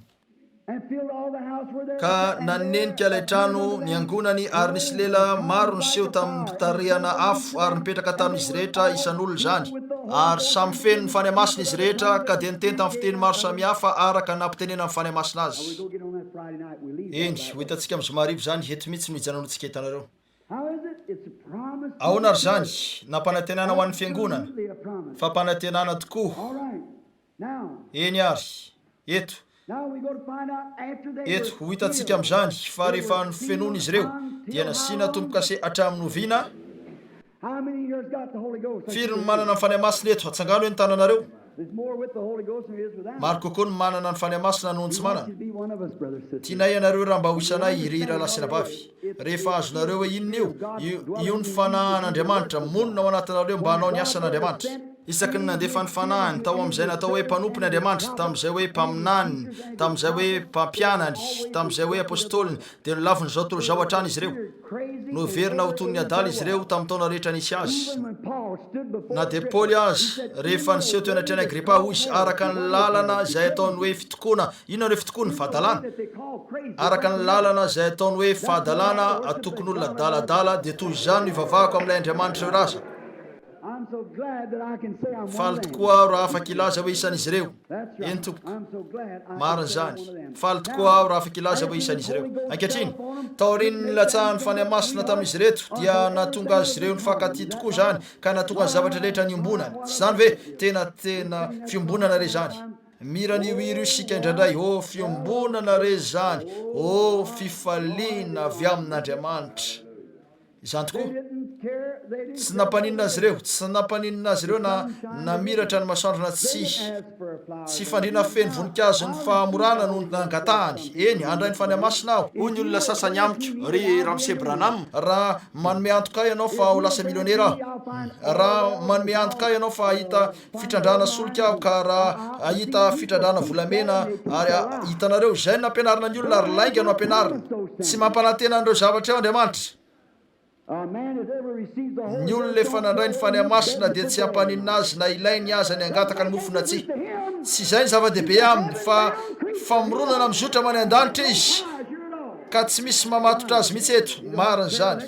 ka nanenika ilay trano ny angonany ary nisy lela maro nyseho tamin'ny mpitarehana afo ary nipetraka tamin'izy rehetra isan'olona zany ary samy feno ny fanahy masina izy rehetra ka dia niteny tamin'ny fiteny maro samihafa araka nampitenena amin'ny fanahy masina azy eny ho hitantsika amin'ny zomarivo zany eto mihitsy no hijanonantsika hitanareo ahoana ary zany nampanantenana ho an'ny fiangonana fampanantenana tokoa eny ary eto ho hitantsika amin'izany fa rehefa ny fenona izy ireo dia nasiana tombo-kase hatramin'ny oviana firy ny manana ny fanahy masina eto atsangano hoe ny tananareo maro kokoa ny manana ny fanahy masina noho ny tsy manana tianay ianareo raha mba ho isanay irihira lasinabavy rehefa azonareo hoe inona io ny fanahan'Andriamanitra monina ao anatinareo mba hanao ny asan'Andriamanitra isaky ny nandefa ny fanahiny tao amin'izay natao hoe mpanompony Andriamanitra tamin'izay hoe mpaminaniny tamin'izay hoe mpampianany tamin'izay hoe apôstôliny dia no laviny zao toro zao hatrany izy ireo no verina ho tony ny adala izy ireo tamin'ny taona rehetra nisy azy na dia Paoly azy rehefa niseho teo anatrany Agripa hoy izy araka ny lalana izay ataony hoe fitokoana inona hoe fitokoana fahadalana araka ny lalana izay ataony hoe fahadalana atokon'olona daladala dia toy izany no ivavahako amin'ilay Andriamanitra eo raza faly tokoa aho raha afaka ilaza hoe isan'izy ireo eny tompoko marin'izany faly tokoa aho raha afaka ilaza hoe isan'izy ireo ankehitriny taoriny nilatsahan'ny fanahy masina tamin'izy reto dia natonga azy ireo ny fankaty tokoa zany ka natonga ny zavatra rehetra niombonany tsy zany hoe tena fiombonana re zany mirany io io sika indraindray fiombonana re zany fifaliana avy amin'Andriamanitra izany tokoa tsy nampaninina azy ireo tsy nampaninina azy ireo na miratra ny masoandrona tsy fandrina feno voninkazo ny fahamorana no nangatahany eny andray ny fanahy masina aho hoy ny olona sasany amiko ry Ramsey Branham raha manome antoka ianao fa ho lasa milionera aho raha manome antoka ianao fa ahita fitrandrana solika aho ka raha ahita fitrandrana volamena ary hitanareo zay no ampianarina ny olona ary lainga no ampianarina tsy mampanantena an'ireo zavatra eo Andriamanitra ny olona efa nandray ny fanahy masina dia tsy hampaninina azy na ilainy azy ny angataka ny mofona tsy izay ny zava-dehibe aminy fa famoronana mizotra many an-danitra izy ka tsy misy mamatotra azy mihitsy eto marin'izany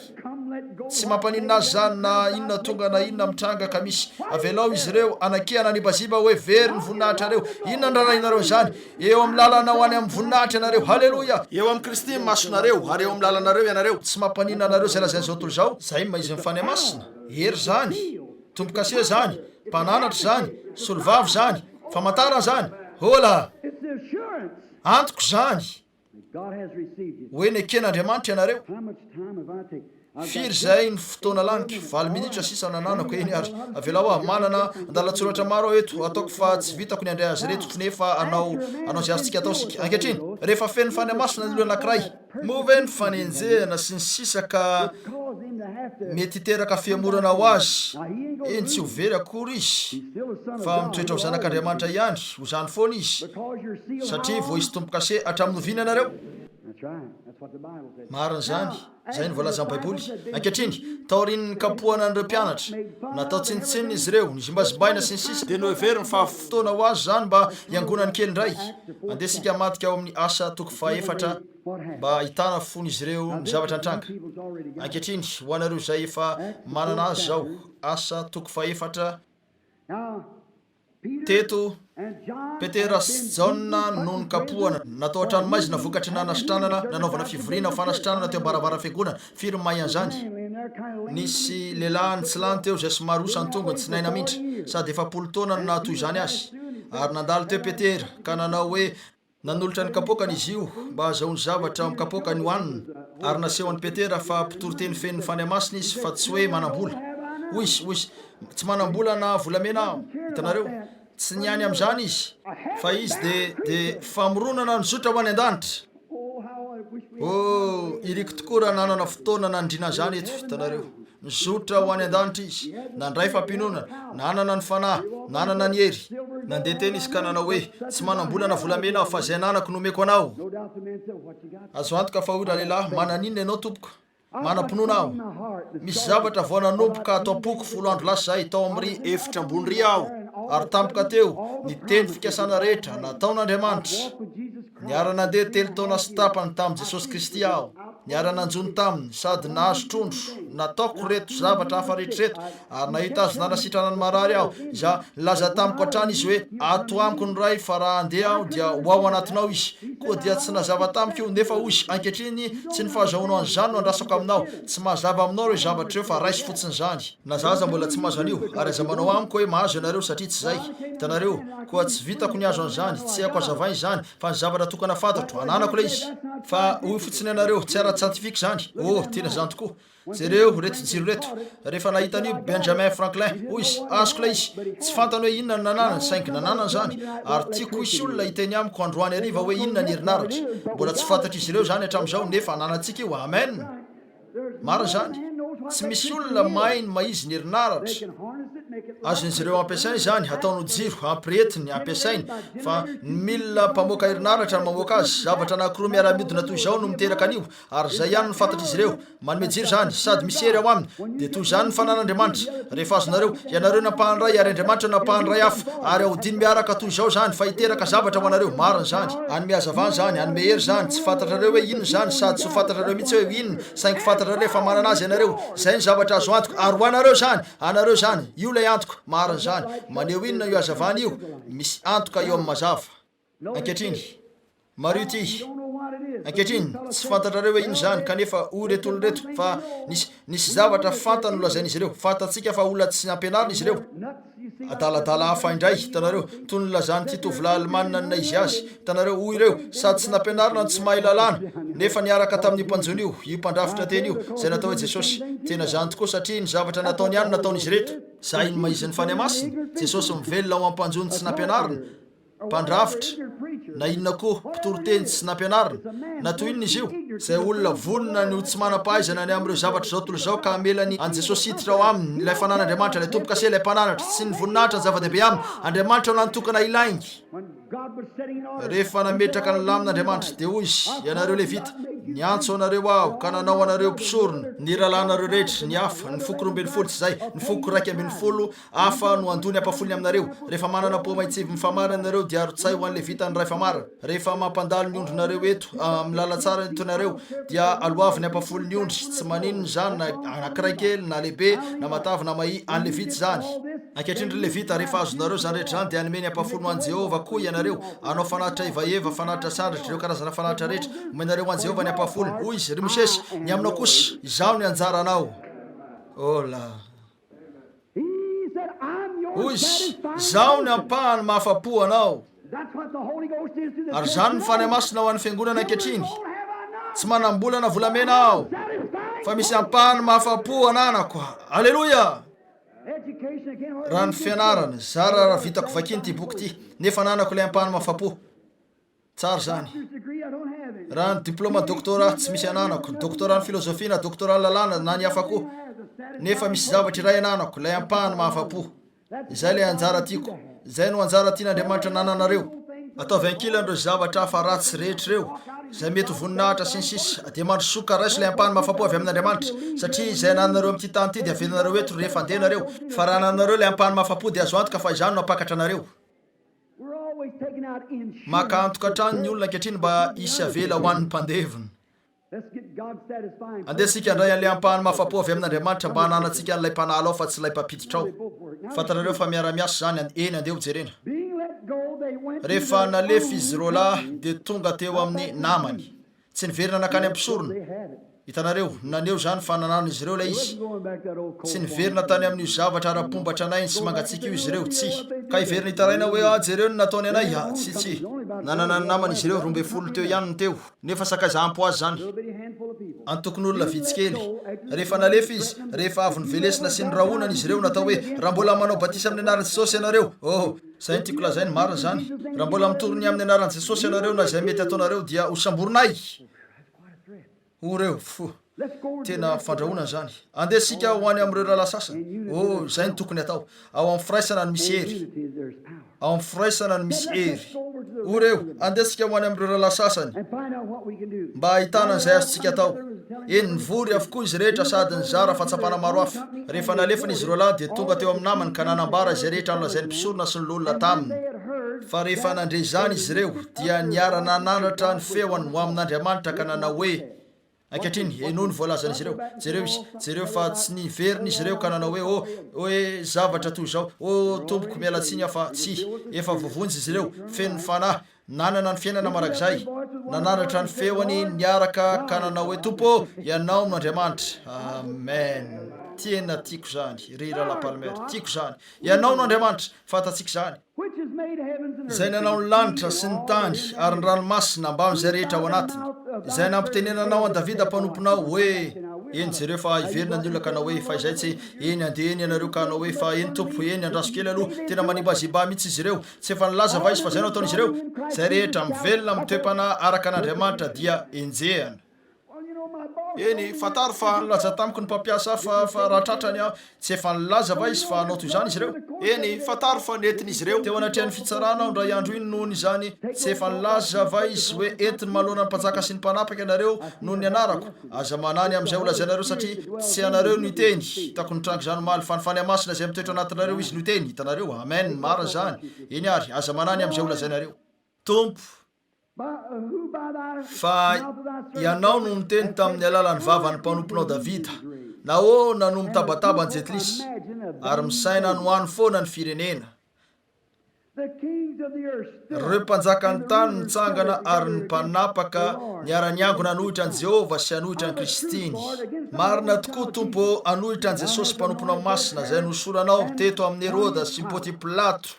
tsy mampanina azy zany na inona tonga na inona mitranga ka misy avelao izy ireo anakihana nibaziba hoe very ny voninahitra reo inona ndrarainareo zany eo amin'ny lalana ho any amin'ny voninahitra ianareo halleloia eo amin'ny Kristy masonareo ary eo amin'ny lalanareo ianareo tsy mampanina anareo zay lazay zao tontolo zao zay maizy ny fanahy masina hery zany tombo-kase zany mpananatra zany solovavy zany famantarana zany hola antoko zany hoe neken'Andriamanitra ianareo firy zay ny fotoana laniko 20 minitra sisa nananako eny ary avelao aho manana andalatsoratra maro aho eto ataoko fa tsy vitako ny andray azy reto nefa anao zay azotsika atao sika ankehitriny rehefa feno fanahy masina ny olo anankiray move ny fanenjehana sy ny sisa ka mety hiteraka fiamorana ho azy eny tsy ho very akory izy fa mitoetra ho zanak'Andriamanitra ihany ho zany foana izy satria vo isy tombo-kase hatramin'ny oviana anareo marin'izany zay ny voalazan'ny baiboly ankehitriny taorian'ny kapohana an'ireo mpianatra natao tsinitsinina izy ireo nizimbazimbaina sy ny sisa dia no hevery ny fahafotoana ho azy zany mba hiangonany kely indray andesika matika ao amin'ny asa toko faefatra mba hitana fony izy ireo ny zavatra antranga ankehitriny ho anareo zay efa manana azy zao asa toko faefatra teto Petera sy Jaona no nikapohana natao hatranomaizina vokatry nanasitranana nanaovana fivoriana fanasitranana teo ambaravara fiangonana firy ny mahay an'izany nisy lehilahy ny tsy lany teo zay somary osany tongony tsy naina mindra sady efa 10 taona no nahatoy izany azy ary nandalo teo Petera ka nanao hoe nanolotra ny kapokany izy io mba azahoany zavatra amin'ny kapokany hoanina ary nasehoan'ny Petera fa mpitoroteny fen'ny fanahy masina izy fa tsy hoe manambola hoy izy tsy manambola na volamena aho hitanareo tsy niany amin'izany izy fa izy dia famoronana mizotra ho any an-danitra iriko tokoa raha nanana fotoana nandrina zany eto hitanareo nizotra ho any an-danitra izy nandray fampinonana nanana ny fanahy nanana ny hery nandeha teny izy ka nanao hoe tsy manambolana volamena aho fa zay nanako nomeko anao azo antoka fa ora lehilahy mananinona ianao tompoko manam-pinoana aho misy zavatra vao nanompoka atao poko 10 andro lasa zahay tao amin'ny efitra ambony ry aho ary tampoka teo ny teny fikasana rehetra nataon'Andriamanitra niara-nandeha telo taona sy tapany tamin'i Jesosy Kristy aho niara-nanjony taminy sady nahazo trondro nataoko reto zavatra hafa rehetrareto ary nahita azo nanasitrana ny marary aho za laza tamiko hatrany izy hoe ato amiko ny ray fa raha andeha aho dia ho ao anatinao izy koa dia tsy nazava tamiko io nefa ozy ankehitriny tsy ny fahazahoanao an'izany no andrasako aminao tsy mahazava aminao reo zavatra eo fa raisy fotsiny zany nazaza mbola tsy mahazo an'io ary aza manao amiko hoe mahazo ianareo satria tsy zay hitanareo koa tsy vitako ny azo an'izany tsy haiko hazavainy zany fa ny zavatra tokana fantatro ananako le izy fa hoy fotsiny ianareo tsy ara-scientifique zany tena zany tokoa jereo reto jiro reto rehefa nahitan'io Benjamin Franklin hoy izy azoko le izy tsy fantany hoe inona ny nananany saingy nananany zany ary tiako isy olona hiteny amiko androany ariva hoe inona ny herinaratra mbola tsy fantatra izy ireo zany hatramin'izao nefa nanantsika io amen marina zany tsy misy olona mahay ny maizy ny herinaratra azon'izy ireo ampiasainy zany ataony jiro ampiretiny ampiasainy fa ny milina mpamoaka herinaratra ny mamoaka azy zavatra anankiroa miara-midina toy izao no miteraka an'io ary zay ihany ny fantatra izy ireo manome jiro zany sady misy hery ao aminy dia toy izany ny fanan'Andriamanitra rehefa azonareo ianareo nampahany ary Andriamanitra nampahany ray hafa ary ahodiny miaraka toy izao zany fa hiteraka zavatra ho anareo marina zany anyme hazavany zany anyme hery zany tsy fantatrareo hoe inona zany sady tsy ho fantatrareo mihitsy hoe inona saingy fantatrareo fa manana azy ianareo zay ny zavatra azo antoko ary ho anareo zany io lay antoko marina zany maneho inona io hazavany io misy antoka eo amin'ny mazava ankehitriny mario ty ankehitriny tsy fantatrareo hoe ino zany kanefa o reto olona reto fa nisy zavatra fantany olazain'izy ireo fantatsika fa olona tsy ampianarina izy ireo adaladala hafa indray hitanareo toy ny lazany ty tovolahy Alemanina na izy azy hitanareo hoy ireo sady tsy nampianarina no tsy mahay lalàna nefa niaraka tamin'ny mpanjony io mpandrafitra teny io zay natao hoe Jesosy tena zany tokoa satria ny zavatra nataony ihany nataon'izy reto za iny maizin'ny fany masina Jesosy mivelona ao am-mpanjony tsy nampianarina mpandrafitra na inona koa mpitoroteny tsy nampianarina na toy inona izy io zay olona vonona no tsy manam-pahaizana ny amin'ireo zavatra zao tolo zao ka amelany an Jesosy hiditra ao aminy ilay fanan'Andriamanitra ilay tompoka se ilay mpananatra sy ny voninahitra ny zava-dehibe aminy Andriamanitra ho nantokana ilaingy rehefa nametraka ny lamin'Andriamanitra dia hoy izy ianareo levita niantso anareo aho ka nanao anareo mpisorona ny rahalanareo rehetra ny hafa ny foko 12 tsy zay ny foko 110 hafa no andony ampafolony aminareo rehefa manana pomaitsivy mifamarina anareo dia arotsay ho an'le vita ny ray famarina rehefa mampandalo ny ondronareo eto amin'ny lalatsara etonareo dia aloavy ny ampafolo ny ondry tsy maninony zany na anankiray kely na lehibe na matavy na mahi an'le vita zany ankehitriny ry le vita rehefa azonareo zany rehetra zany dia anome ny ampafolo an Jehova koa ianareo anao fanatitra ivaieva fanatitra sandritra ireo karazana fanatitra rehetra omenareo an Jehova ny ampafolo hoy izy ry Mosesy ny aminao kosa izao ny anjaranao ola hoy izy izao ny ampahany mahafapo anao ary zany ny fany masina ho an'ny fiangonana ankehitriny tsy manambolana volamena aho fa misy ampahany mahafapo ananako aleloia raha ny fianarana zara raha vitako vakiny ty boky ty nefa ananako ilay ampahany mahafapo tsara zany raha ny diplôma doctorat tsy misy ananako doctorat ny filozofia na doctorat ny lalàna na ny hafa koa nefa misy zavatra iray ananako ilay ampahany mahafapo izay ilay anjara tiako zay no anjara tian'Andriamanitra nananareo ataovy ankilany reo zavatra hafa ratsy rehetra reo zay mety voninahitra sy ny sisa dia mandrosoka raisy ilay ampahany mahafapo avy amin'Andriamanitra satria izay nanareo amin'ity tany ty dia avelonareo eto rehefa andehanareo fa raha nanareo ilay ampahany mahafapo dia azo antoka fa izany no apakatra anareo maka antoka hatrany ny olona ankehitriny mba isy avela ho an'ny mpandevina andesika andray an'ilay ampahany mahafapo avy amin'Andriamanitra mba hananantsika an'ilay mpanala ao fa tsy ilay mpapiditra ao fantarareo fa miara-miasa zany eny andeha ho jerena rehefa nalefa izy roalahy dia tonga teo amin'ny namany tsy niverina nakany ampisorona hitanareo naneo zany fa nanan'izy ireo ilay izy tsy niverina tany amin'io zavatra ara-pombatra anay sy mangatsika io izy ireo tsy ka hiverina hitaraina hoe jereo ny nataony anay tsy nanana ny namany izy ireo 12 teo ihany ny teo nefa sakaiza ampo azy zany antokony olona vitsikely rehefa nalefa izy rehefa avy nivelesina sy ny rahonana izy ireo natao hoe raha mbola manao batisa amin'ny anaran'i Jesosy ianareo zay ny tiako lazainy marina zany raha mbola mitorony amin'ny anaran'i Jesosy ianareo na zay mety ataonareo dia hosamboronay oreo tena fandrahonana zany andesika ho any am'ireo rahala sasany zay ny tokony atao ao amin'ny firaisana no misy hery ao amin'ny firaisana no misy hery oreo andesika ho any am'ireo rahala sasany mba ahitana an'izay azontsika atao eny nivory avokoa izy rehetra sady ny zara fahatsapana maro hafa rehefa nalefana izy roalahy dia tonga teo amin'ny namany ka nanambara izay rehetra nolazainy mpisorona sy ny lolona taminy fa rehefa nandre izany izy ireo dia niara nanandratra ny feoany ho amin'Andriamanitra ka nanao hoe ankehitriny eno ny voalazan'izy ireo jereo fa tsy niverina izy ireo ka nanao hoe zavatra toy zao tompoko mialatsiny fa tsy efa vovonjy izy ireo feno ny fanahy nanana ny fiainana marak'izay nanandratra ny feoany niaraka ka nanao hoe tompo ianao amin'Andriamanitra amen tena tiako zany rira lapalmer tiako zany ianao no Andriamanitra fatatsika zany izay nanao ny lanitra sy ny tany ary ny ranomasina mba amin'izay rehetra ao anatiny izay nampitenenanao an Davida mpanomponao hoe eny jereo fa iverina ny olona ka nao hoe fa izay tsy eny andeha eny ianareo ka nao hoe fa eny tompo eny andraso kely aloha tena manimbaziba mihitsy izy ireo tsy efa nilaza va izy fa zay no ataon'izy ireo izay rehetra mivelona mitoepana araka an'Andriamanitra dia enjehana eny fataro fa nilaza tamiko ny mpampiasa fa raha tratrany tsy efa nilaza va izy fa anao toy zany izy ireo eny fataro fa nentin'izy ireo teo anatrehan'ny fitsarana ao ndray andro iny nohony izany tsy efa nilaza va izy hoe entiny malona ny mpanjaka sy ny mpanapaka ianareo noho ny anarako aza manany amin'izay olazainareo satria tsy anareo no iteny hitako nitrango zany maly fanifany masina izay mitoetra anatinareo izy no iteny hitanareo amen mara zany eny ary aza manany amin'izay olazainareo tompo fa ianao no niteny tamin'ny alalan'ny vavany mpanomponao Davida nahoana no mitabataba ny Jetlisy ary misaina no hany foana ny firenena reo mpanjaka ny tany nitsangana ary ny mpanapaka niara-niangona hanohitra an' Jehova sy hanohitra an' Kristiny marina tokoa tompo hanohitra an' Jesosy mpanomponao masina izay nosoranao teto amin'ny Heroda sy Pônty Pilato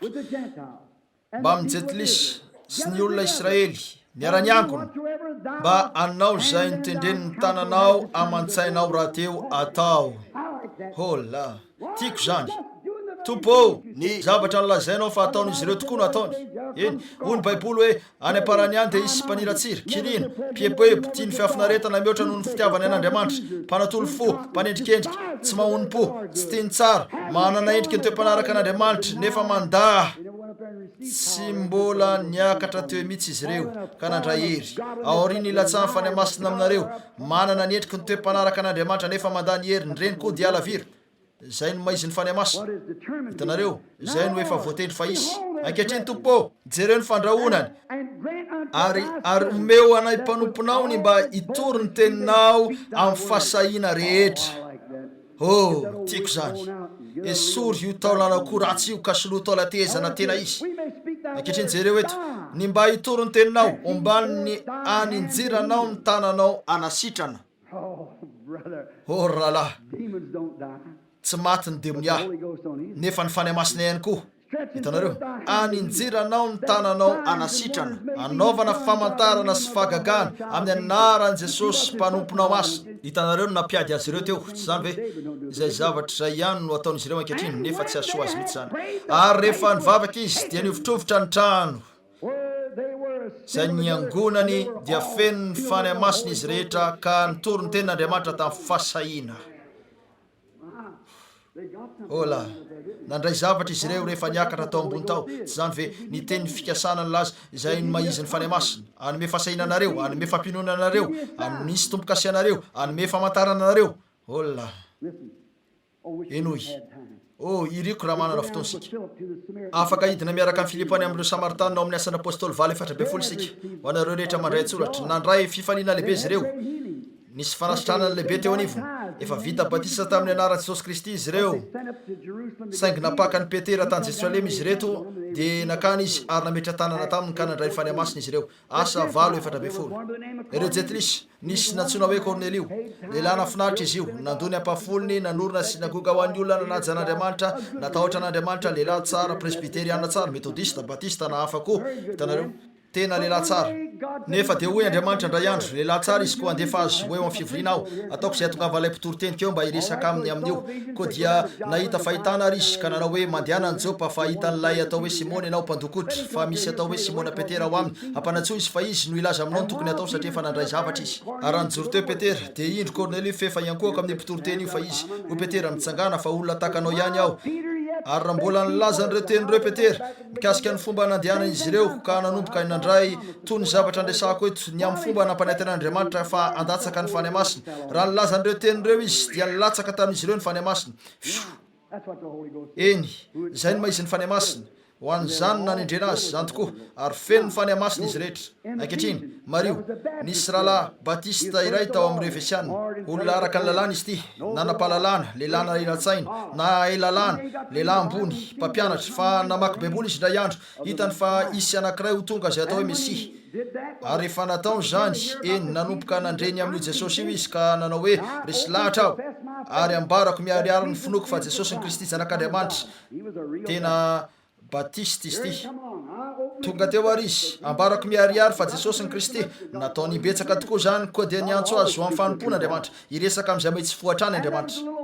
mba amin'ny Jetlisy sy ny olona Israely niara-niangona mba anao izay nitendreny ny tananao amantsainao raha teo atao hola tiako zany tompo ny zavatra nolazainao fa ataon'izy ireo tokoa no ataony eny hoy ny baiboly hoe any am-parany any dia isy mpaniratsiry kirina mpieboebo tia ny fiafinaretana mihoatra noho ny fitiavany an'Andriamanitra mpanatolo fo mpanendrikendrika tsy mahony-po tsy tiany tsara manana endrika ny toe-panaraka an'Andriamanitra nefa mandaa tsy mbola niakatra teo mihitsy izy ireo ka nandray hery aoriana ilatsahany fany masina aminareo manana ny endrika ny toe-panaraka an'Andriamanitra nefa mandà ny hery ny reny koa dia alavira zay no maizy ny fany masina hitanareo zay no efa voatendry fa isy ankehitriny tompo jereo ny fandrahonany ary omeo anay mpanomponao ny mba hitory ny teninao amin'ny fahasahiana rehetra tiako zany esory io taolanako ratsy io ka soloa tao latezana tena izy ankehitriny jereo eto ny mba hitory ny teninao ombaniny aninjiranao ny tananao anasitrana rahalahy tsy maty ny demonia nefa ny fany masina ihany koa hitanareo aninjiranao ny tananao anasitrana anaovana famantarana sy fahagagana amin'ny anaran'i Jesosy mpanomponao masina hitanareo no nampiady azy ireo teo tsy zany hoe izay zavatra zay ihany no ataon'izy ireo ankehitriny nefa tsy asoa azy mihitsy zany ary rehefa nivavaka izy dia nivotrovotra ny trano izay niangonany dia feno ny fany masina izy rehetra ka nitory ny tenin'Andriamanitra tamin'ny fahasahiana hola nandray zavatra izy ireo rehefa niakatra tao ambony tao tsy zany ve niteny fikasana ny laza izay ny maizy ny fany masina anome fahasahiana anareo anome fampinoana anareo anisy tompo-kase anareo anome famantarana anareo hola enoy iriko raha manana fotoantsika afaka hidina miaraka amin'ny Filipany amin'ireo Samaritana ao amin'ny asan'ny apôstôly 7:30 sika ho anareo rehetra mandray tsoratra nandray fifaliana lehibe izy ireo nisy fanasitranana lehibe teo anivony efa vita batisa tamin'ny anaran'i Jesosy Kristy izy ireo saingy napaka ny Petera tany Jerosalema izy reto dia nakany izy ary nametra tanana taminy ka nandray fany masina izy ireo asa 7:40 ireo Jetlisy nisy nantsona hoe Kornelio lehilahy nafinaritra izy io nandony ampafolony nanorona sinagoga ho an'ny olona nanaja an'Andriamanitra natahotra an'Andriamanitra lehilahy tsara presbiteriana tsara metodista batista na hafa koa hitanareo tena lehilahy tsara nefa de hoe Andriamanitra ndray andro lehilahy tsara izy koa andefa azy hoe eo amin'ny fivoriana aho ataoko izay tonga avalay mpitory-teny keo mba hiresaka aminy amin'io koa dia nahita fahitana ary izy ka nanao hoe mandehanany Jopa fa hitan'ilay atao hoe Simony ianao mpandokotra fa misy atao hoe Simona Petera ao aminy ampanatsoa izy fa izy no ilaza aminao no tokony atao satria efa nandray zavatra izy ary nijoro teo Petera de indro Cornelius fefa iankohako amin'ny mpitory-teny io fa izy ho Petera mitsangana fa olona takanao ihany aho ary raha mbola nilaza an'ireo tenyreo Petera mikasika ny fomba nandehanan'izy ireo ka nanomboka nandray toy ny zavatra andresako eto ny amin'ny fomba nampanenten'Andriamanitra fa andatsaka ny fany masina raha nilaza an'ireo tenyreo izy dia nilatsaka tamin'izy ireo ny fany masina eny zay ny maizy ny fany masina ho an'izany nanendrena azy zany tokoa ary feno ny fany masina izy rehetra ankehitriny Mario nisy rahalahy Batista iray tao amin'ny Efesiana olona araka ny lalàna izy ty nanampahalalàna lehilahy nahila-tsaina na lalàna lehilahy ambony mpampianatra fa namaky baiboly izy indray andro hitany fa isy anankiray ho tonga izay atao hoe Mesia ary efa nataony zany eny nanomboka nandreny amin'io Jesosy io izy ka nanao hoe resy lahatra aho ary ambarako miariary ny finoko fa Jesosy ny Kristy zanak'Andriamanitra tena Batista izy ty tonga teo ary izy ambarako miariary fa Jesosy ny Kristy nataony betsaka tokoa zany koa dia niantso azy ho amin'ny fanompon'Andriamanitra hiresaka amin'izay mety tsy fohatrany Andriamanitra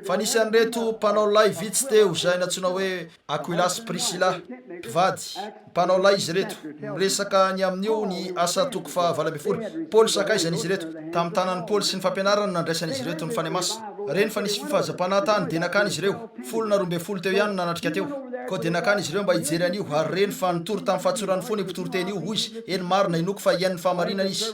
fa nisy an'ireto mpanao lay vitsy teo izay natsoina hoe Aquilas Priscilla mpivady mpanao lay izy reto miresaka ny amin'io ny asa toko fa 20 Paul sakaizany izy reto tamin'ny tanan'ny Paul sy ny fampianarana nandraisan'izy reto ny fany masina reny fa nisy fifahazam-panahantany dia nakany izy ireo 12 teo ihany nanatrika teo koa dia nakany izy ireo mba hijery an'io ary reny fa nitory tamin'ny fahatsorany foana mpitory-teny io hoy izy eny marina inoko fa hiain'ny fahamarinana izy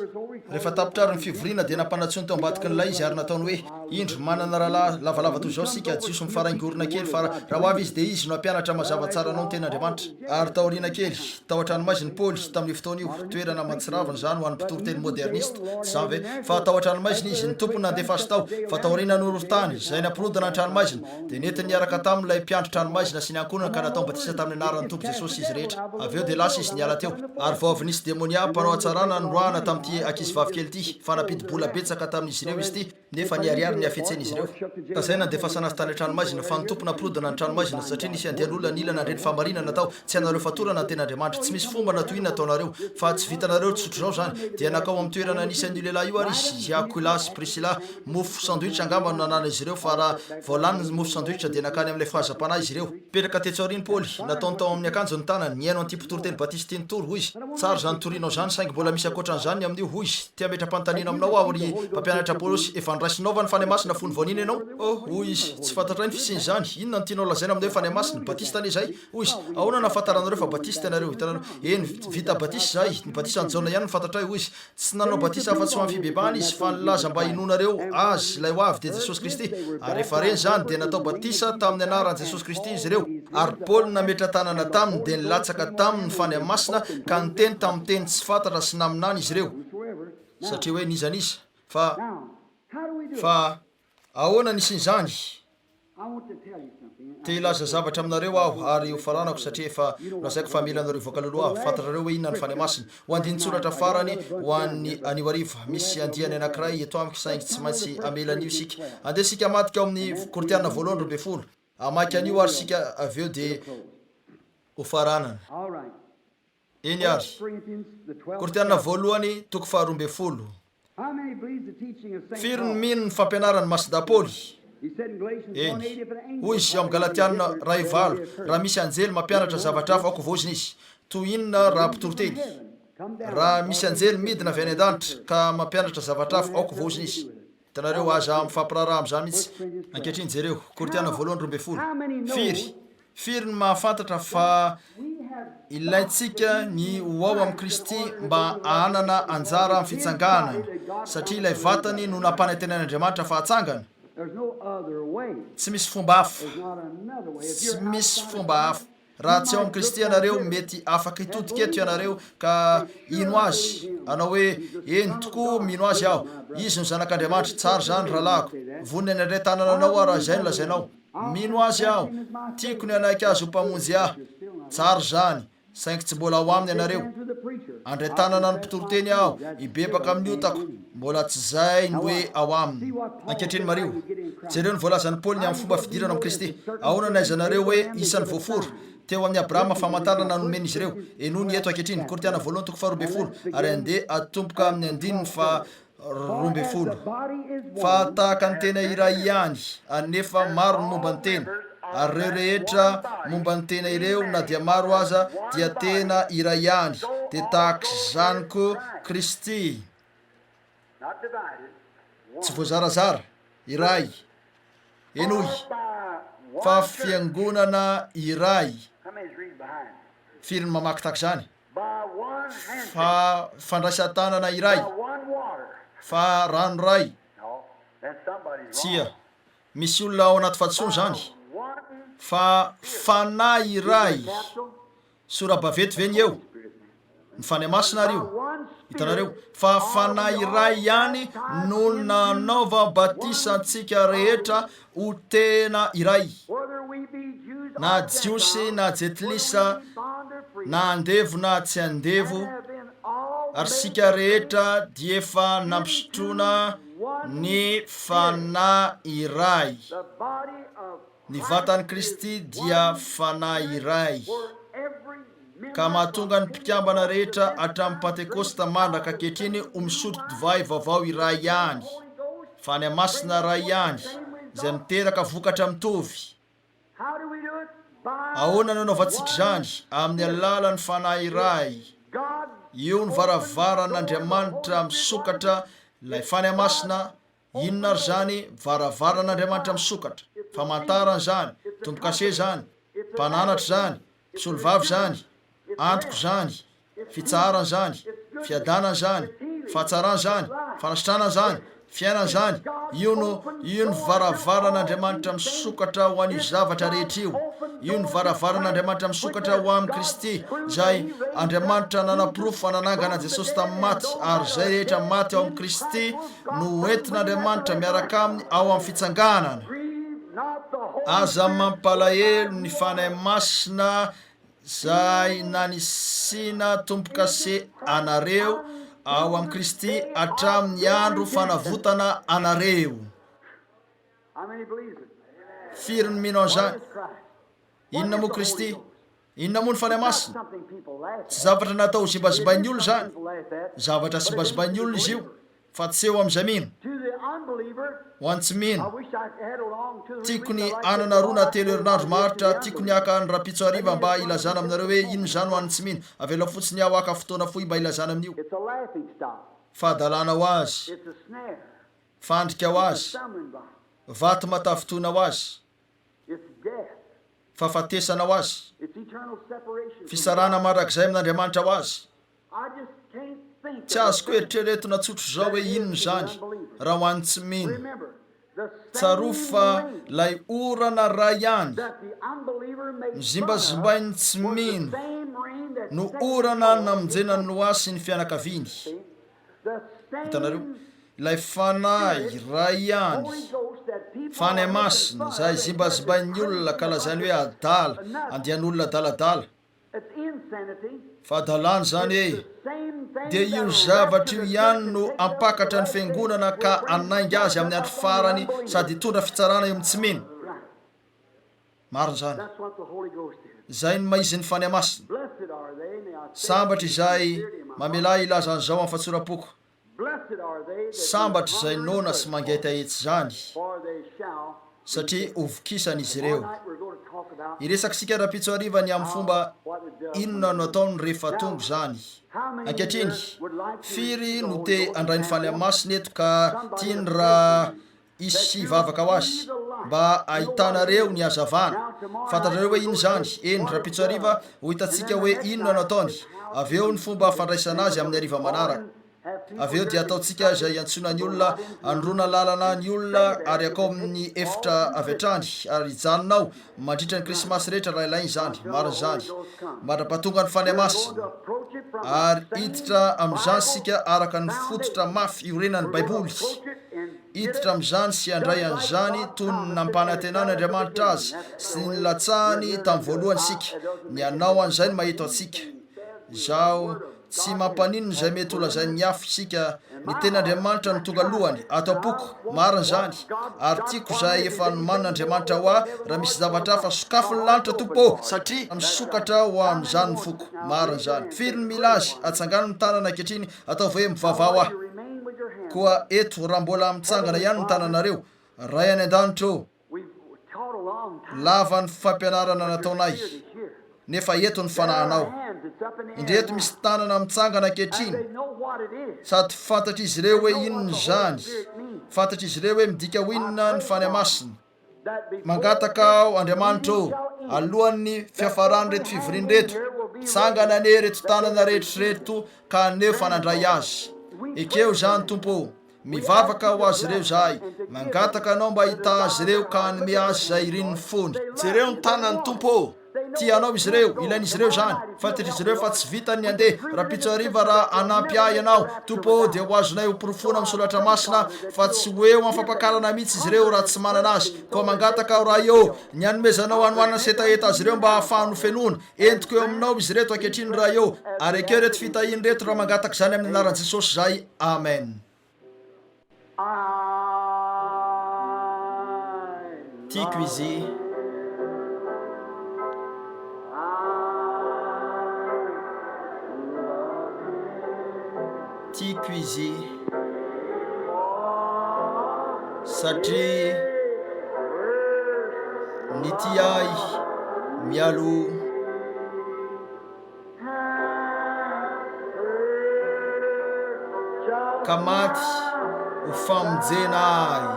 rehefa tapitrary ny fivoriana dia nampanatsony teo ambadiky nylay izy ary nataony hoe indro manana rahalahy lavalava toy izao sika jiosy mifaraingorona kely fa raha ho avy izy dia izy no ampianatra mazava tsara anao ny ten'Andriamanitra ary taoriana kely tao an-tranomaiziny Paoly tamin'ny fotoana io toerana matsiravana zany ho an'ny mpitory-teny moderniste tsy zany ve fa tao an-tranomaiziny izy ny tompony nandefa azy tao fa taoriana noron-tany zay nampirodana ny tranomaizina dia nentiny niaraka tamin'ilay mpiandro tranomaizina sy ny ankonana ka natao batisa tamin'ny anaran'ny tompo Jesosy izy rehetra avy eo dia lasa izy niala teo ary vao avy nisy demonia mpanao atsarana noroahana tamin'ity ankizy vavykely ity fa nampidi-bola betsaka tamin'izy ireo izy ity nefa niariary ny afetseny izy ireo ka zay nandefasana azy tany tranomaizina fa ny tompona mpirodana ny tranomaizina satria nisy andian'olona nilana nireny fahamarinana natao tsy anareo fatorana ny ten'Andriamanitra tsy misy fomba natoina ataonareo fa tsy vitanareo tsotro zao zany dia nakao amin'ny toerana nisy an'io lehilahy io ary izy Aquilas Priscilla mofo sandwich angamba no nanana izy ireo fa raha voalany ny mofo sandwich dia nakany amin'ilay fahazam-panahy izy ireo petraka tetsoariny Paoly nataony tao amin'ny akanjo ny tanany niaino an'ity mpitory-teny Batista ity nitory hoy izy tsara zany torinao zany saingy mbola misy akoatran'izany amin'io hoy izy tia metra-panontaniana aminao aho ry mpampianatra Paolosy efa niraisinao ny fany masina fony vonina ianao hoy izy tsy fantatray ny fisiny zany inona no tianao lazaina amin'io fany masina Batista anie zay hoy izy ahoana nafantaranareo fa Batista ianareo hitanareo eny vita Batista zay ny Batista ny Jaona ihany ny fantatray hoy izy tsy nanao Batista fa tsy ho amin'ny fibebahana izy fa nilaza mba hinonareo azy lay ho avy dia Jesosy Kristy ary rehefa reny zany dia natao Batista tamin'ny anaran'i Jesosy Kristy izy ireo ary Paoly nametra tanana taminy dia nilatsaka taminy fany masina ka niteny tamin'ny teny tsy fantatra sy naminany izy ireo satria hoe nizanisa fa ahoana nisin'izany te ilaza zavatra aminareo aho ary ho faranako satria efa razaiko fa mila anareo voakaloloha fantatrareo hoe inona ny fany masina ho andinitsoratra farany ho an'ny anio ariva misy andiany anankiray eto amiko saingy tsy maintsy amelan'io sika andeha sika matika ao amin'ny Kortiana 8:20 amaky an'io ary sika avy eo dia ho faranana eny ary Kortiana 8:20 firy ny mino ny fampianarany Masida Paoly eny hoy izy ao amin'ny Galatiana 2:9 raha misy anjely mampianatra zavatra hafa aoko vozina izy toy inona raha mpitory-teny raha misy anjely midina avy any an-danitra ka mampianatra zavatra hafa aoko vozina izy hitanareo aza mifampiraraha amin'izany mihitsy ankehitriny jereo Kortiana 8:20 firy ny mahafantatra fa ilaintsika ny ho ao amin'ny Kristy mba hanana anjara amin'ny fitsanganana satria ilay vatany no nampanantenan'Andriamanitra fa hatsangana tsy misy fomba hafa tsy misy fomba hafa raha tsy ao amin'ny Kristy ianareo mety afaka hitodika eto ianareo ka ino azy anao hoe eny tokoa mino azy aho izy no zanak'Andriamanitra tsara zany rahalahiko vonina ny andray tanana anao raha izay no lazainao mino azy aho tiako ny anaiky azy ho mpamonjy aho tsara zany saingy tsy mbola ao aminy ianareo andray tanana ny mpitory-teny aho hibebaka amin'ny otako mbola tsy zay no hoe ao aminy ankehitriny Mario jereo ny voalazan'ny Paoly ny amin'ny fomba fidirana amin'ny Kristy ahoana naizanareo hoe isan'ny voaforo teo amin'ny abrahama famantarana nomen'izy ireo enony eto ankehitriny Kortiana voalohany toko faha 12 ary andeha atomboka amin'ny andininy fa 12 fa tahaka ny tena iray ihany anefa maro ny momba ny tena ary reo rehetra momba ny tena ireo na dia maro aza dia tena iray ihany dia tahaka zaniko Kristy tsy voazarazara iray enoy fa fiangonana iray firy ny mamaky tahaka zany fa fandraisan-tanana iray fa rano ray tsia misy olona ao anaty fahadisoana zany fa fanahy iray sora-bavety veny eo ny fany masina rio hitanareo fa fanahy iray ihany no nanaova batisantsika rehetra ho tena iray na jiosy na jetilisa na andevo na tsy andevo ary sika rehetra dia efa nampisotrona ny fanahy iray ny vatany Kristy dia fanahy iray ka mahatonga ny mpikambana rehetra hatramin'ny Pentekosta mandraka ankehitriny ho misotro divay vaovao iray ihany fany masina iray ihany izay miteraka vokatra mitovy ahoana no anaovantsika zany amin'ny alalan'ny fanahy iray io ny varavaran'Andriamanitra misokatra ilay fany masina inona ry zany varavaran'Andriamanitra misokatra famantarana zany tombo-kase zany mpananatra zany mpisolovavy zany antoko zany fitsarana zany fiadanana zany fahatsarana zany fanasitrana zany fiainana zany io ny varavaran'Andriamanitra misokatra ho an'io zavatra rehetra io ny varavaran'Andriamanitra misokatra ho amin'ny Kristy zay Andriamanitra nanapirofo fananangana Jesosy tamin'ny maty ary zay rehetra maty ao amin'ny Kristy no entin'Andriamanitra miaraka aminy ao amin'ny fitsanganana aza mampalahelo ny fanahy masina zay nanisina tombo-kase anareo ao amin'ny Kristy hatramin'ny andro fanavotana anareo firy ny mino an'izany inona moa Kristy inona moa ny fanahy masina tsy zavatra natao zimbazibain'ny olo zany zavatra zimbazibain'ny olo izy io fa tsy eo amin'izay mino ho an'ny tsy mino tiako ny anana roa na telo herinandro maharitra tiako ny aka ny rapitso ariva mba ilazana aminareo hoe ino zany ho an'ny tsy mino avela fotsiny aho aka fotoana fohy mba ilazana amin'io fahadalana ho azy fandrika ho azy vaty matavitona ho azy fahafatesana ho azy fisarana mandrakizay amin'Andriamanitra ho azy tsy azoko eritrereto natsotro zao hoe inony zany raha ho an'ny tsy mino tsaro fa lay orana ray ihany mizimbazibain'ny tsy mino no orana namonjena ny Noasy ny fianakaviany hitanareo ilay fanahy ray ihany fanahy masina zay zimbazibain'ny olona ka lazany hoe adala andehan'olona adaladala fahadalana zany hoe dia io zavatra io ihany no ampakatra ny fiangonana ka anaingy azy amin'ny andro farany sady hitondra fitsarana eo amin'ny tsy mino marina zany zay ny maizy ny fanahy masina sambatra izay mamelahy ilaza an'izao amin'ny fahatsorapoko sambatra izay nona sy mangety ahetsy zany satria ovokisana izy ireo iresaka sika rapitso arivany amin'ny fomba inona no ataony rehefa tongo zany ankehitriny firy no te andray ny fanahy masina eto ka tiany raha isy vavaka ho azy mba ahitanareo ny hazavana fantatrareo hoe ino zany eny rapitso ariva ho hitantsika hoe inona no ataony avy eo ny fomba fandraisana azy amin'ny ariva manaraka avy eo dia ataontsika zay antsona ny olona androna lalana ny olona ary akao amin'ny efitra avy hatrany ary hijanonao mandritra ny krismasy rehetra raha ilainy zany mariny zany mandrapatonga ny fanahy masina ary hiditra amin'izany sika araka ny fototra mafy iorenan'ny baiboly hiditra amin'izany sy andray an'izany toy ny nampanantenana Andriamanitra azy sy ny latsahany tamin'ny voalohany sika ny anao an'izay ny mahito antsika izao tsy mampaninony zay mety olazay miafo isika ny ten'andriamanitra ny tonga lohany atao-poko mariny zany ary tiako zay efa man'andriamanitra ho a raha misy zavatra fa sokafo ny lanitra tompo satria misokatra ho amin'izany ny foko mariny zany firy ny mila azy atsangano ny tanana ankehitriny atao hoe mivavao ah koa eto raha mbola mitsangana ihany ny tananareo ray any an-danitra lava ny fampianarana nataonay nefa eto ny fanahanao indreto misy tanana mitsangana ankehitriny sady fantatra izy ireo hoe inony zany fantatra izy ireo hoe midika ho inona ny fany masina mangataka ao Andriamanitra alohan'ny fiafarany reto fivoriany reto tsangana ane reto tanana rehetroreto ka aneo fanandray azy ekeo zany tompo mivavaka ho azy ireo zahay mangataka anao mba hita azy ireo ka anome azy zay irin'ny fony jereo ny tanany tompo tianao izy ireo ilain'izy ireo zany fantatra izy ireo fa tsy vitany ny andeha raha pitsoariva raha anampy ahy ianao tompo dia ho azonay hoporofona misolatra masina fa tsy hoeo am'fampakarana mihitsy izy ireo raha tsy manana azy koa mangataka ao raha eo ny anomezanao anoanana setaheta azy ireo mba hahafahano fenona entiko eo aminao izy reto ankehitriny raha eo ary ekeo reto fitahiny reto raha mangataka zany amin'ny anaran'i Jesosy zay amen tiako izy tiako izy satria ny ty ahy mialo ka maty ho famonjena ahy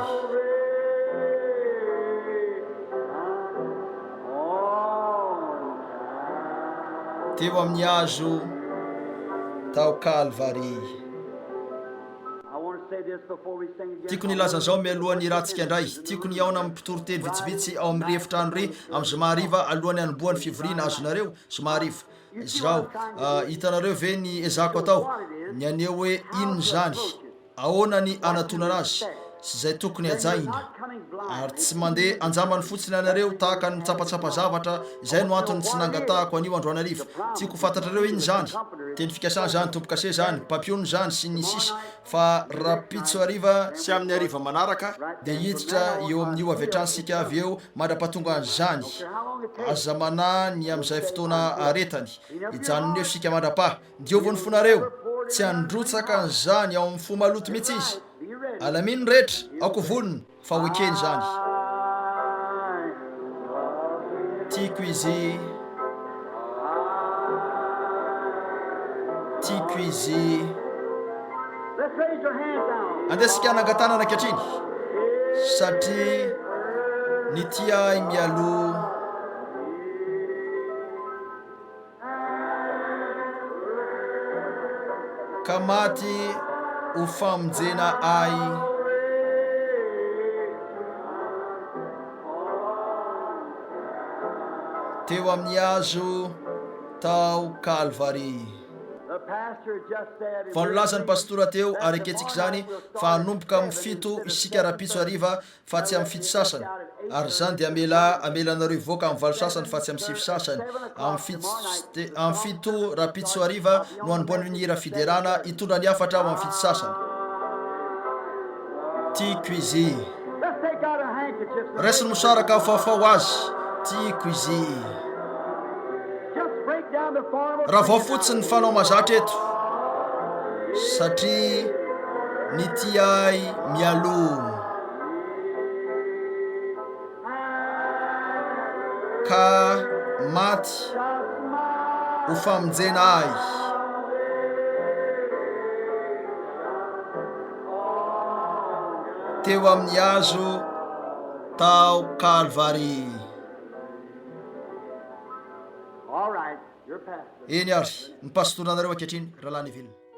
teo amin'ny hazo tao Kalvary tiako nilaza zao mialohan'ny rahantsika indray tiako ny aona amin'ny mpitory teny vitsivitsy ao amin'ny rehefitrano re amin'ny zomariva alohan'ny anombohan'ny fivoriana azonareo zomariva zao hitanareo ve ny ezako atao ny aneo hoe inony zany ahoana ny anatonana azy sy zay tokony ajaina ary tsy mandeha anjamany fotsiny anareo tahaka ny mitsapatsapa zavatra izay no antony tsy nangatahako anio androanariva tiako fantatrareo iny zany teny fikasana zany tompokase zany papiony zany sy ny sisa fa rapitso ariva sy amin'ny ariva manaraka dia hiditra eo amin'io avy hatransika avy eo mandrapatonga an'izany aza mana ny amin'izay fotoana aretany hijanoneo sika mandrapa diovony fonareo tsy androtsaka an'izany ao amin'ny fo maloto mihitsy izy alaminy rehetra aoko vonona fa hoekeny zany tiako izy tiako izy andesika nangatanana ankehitriny satria ny ty ahy mialo ka maty ho famonjena ahy teo amin'ny hazo tao Kalvary fa nolazany pastora teo ary aketsika zany fa hanomboka amin'ny fito isika rapitso ariva fa tsy amin'ny fito sasany ary zany dia amelanareo voaka amin'ny valo sasany fa tsy amin'ny sivy sasany amin'ny fito rapitso ariva no anomboan'ny hira fiderana hitondra ny afatra ao amin'ny fito sasany tiako izy resiny mosaraka faofao azy tiako izy raha vao fotsiny fanao mazatra eto satria ny ty ahy mialo ka maty ho famonjena ahy teo amin'ny hazo tao Kalvary eny ary ny pastoranareo ankehitriny raha lany vilona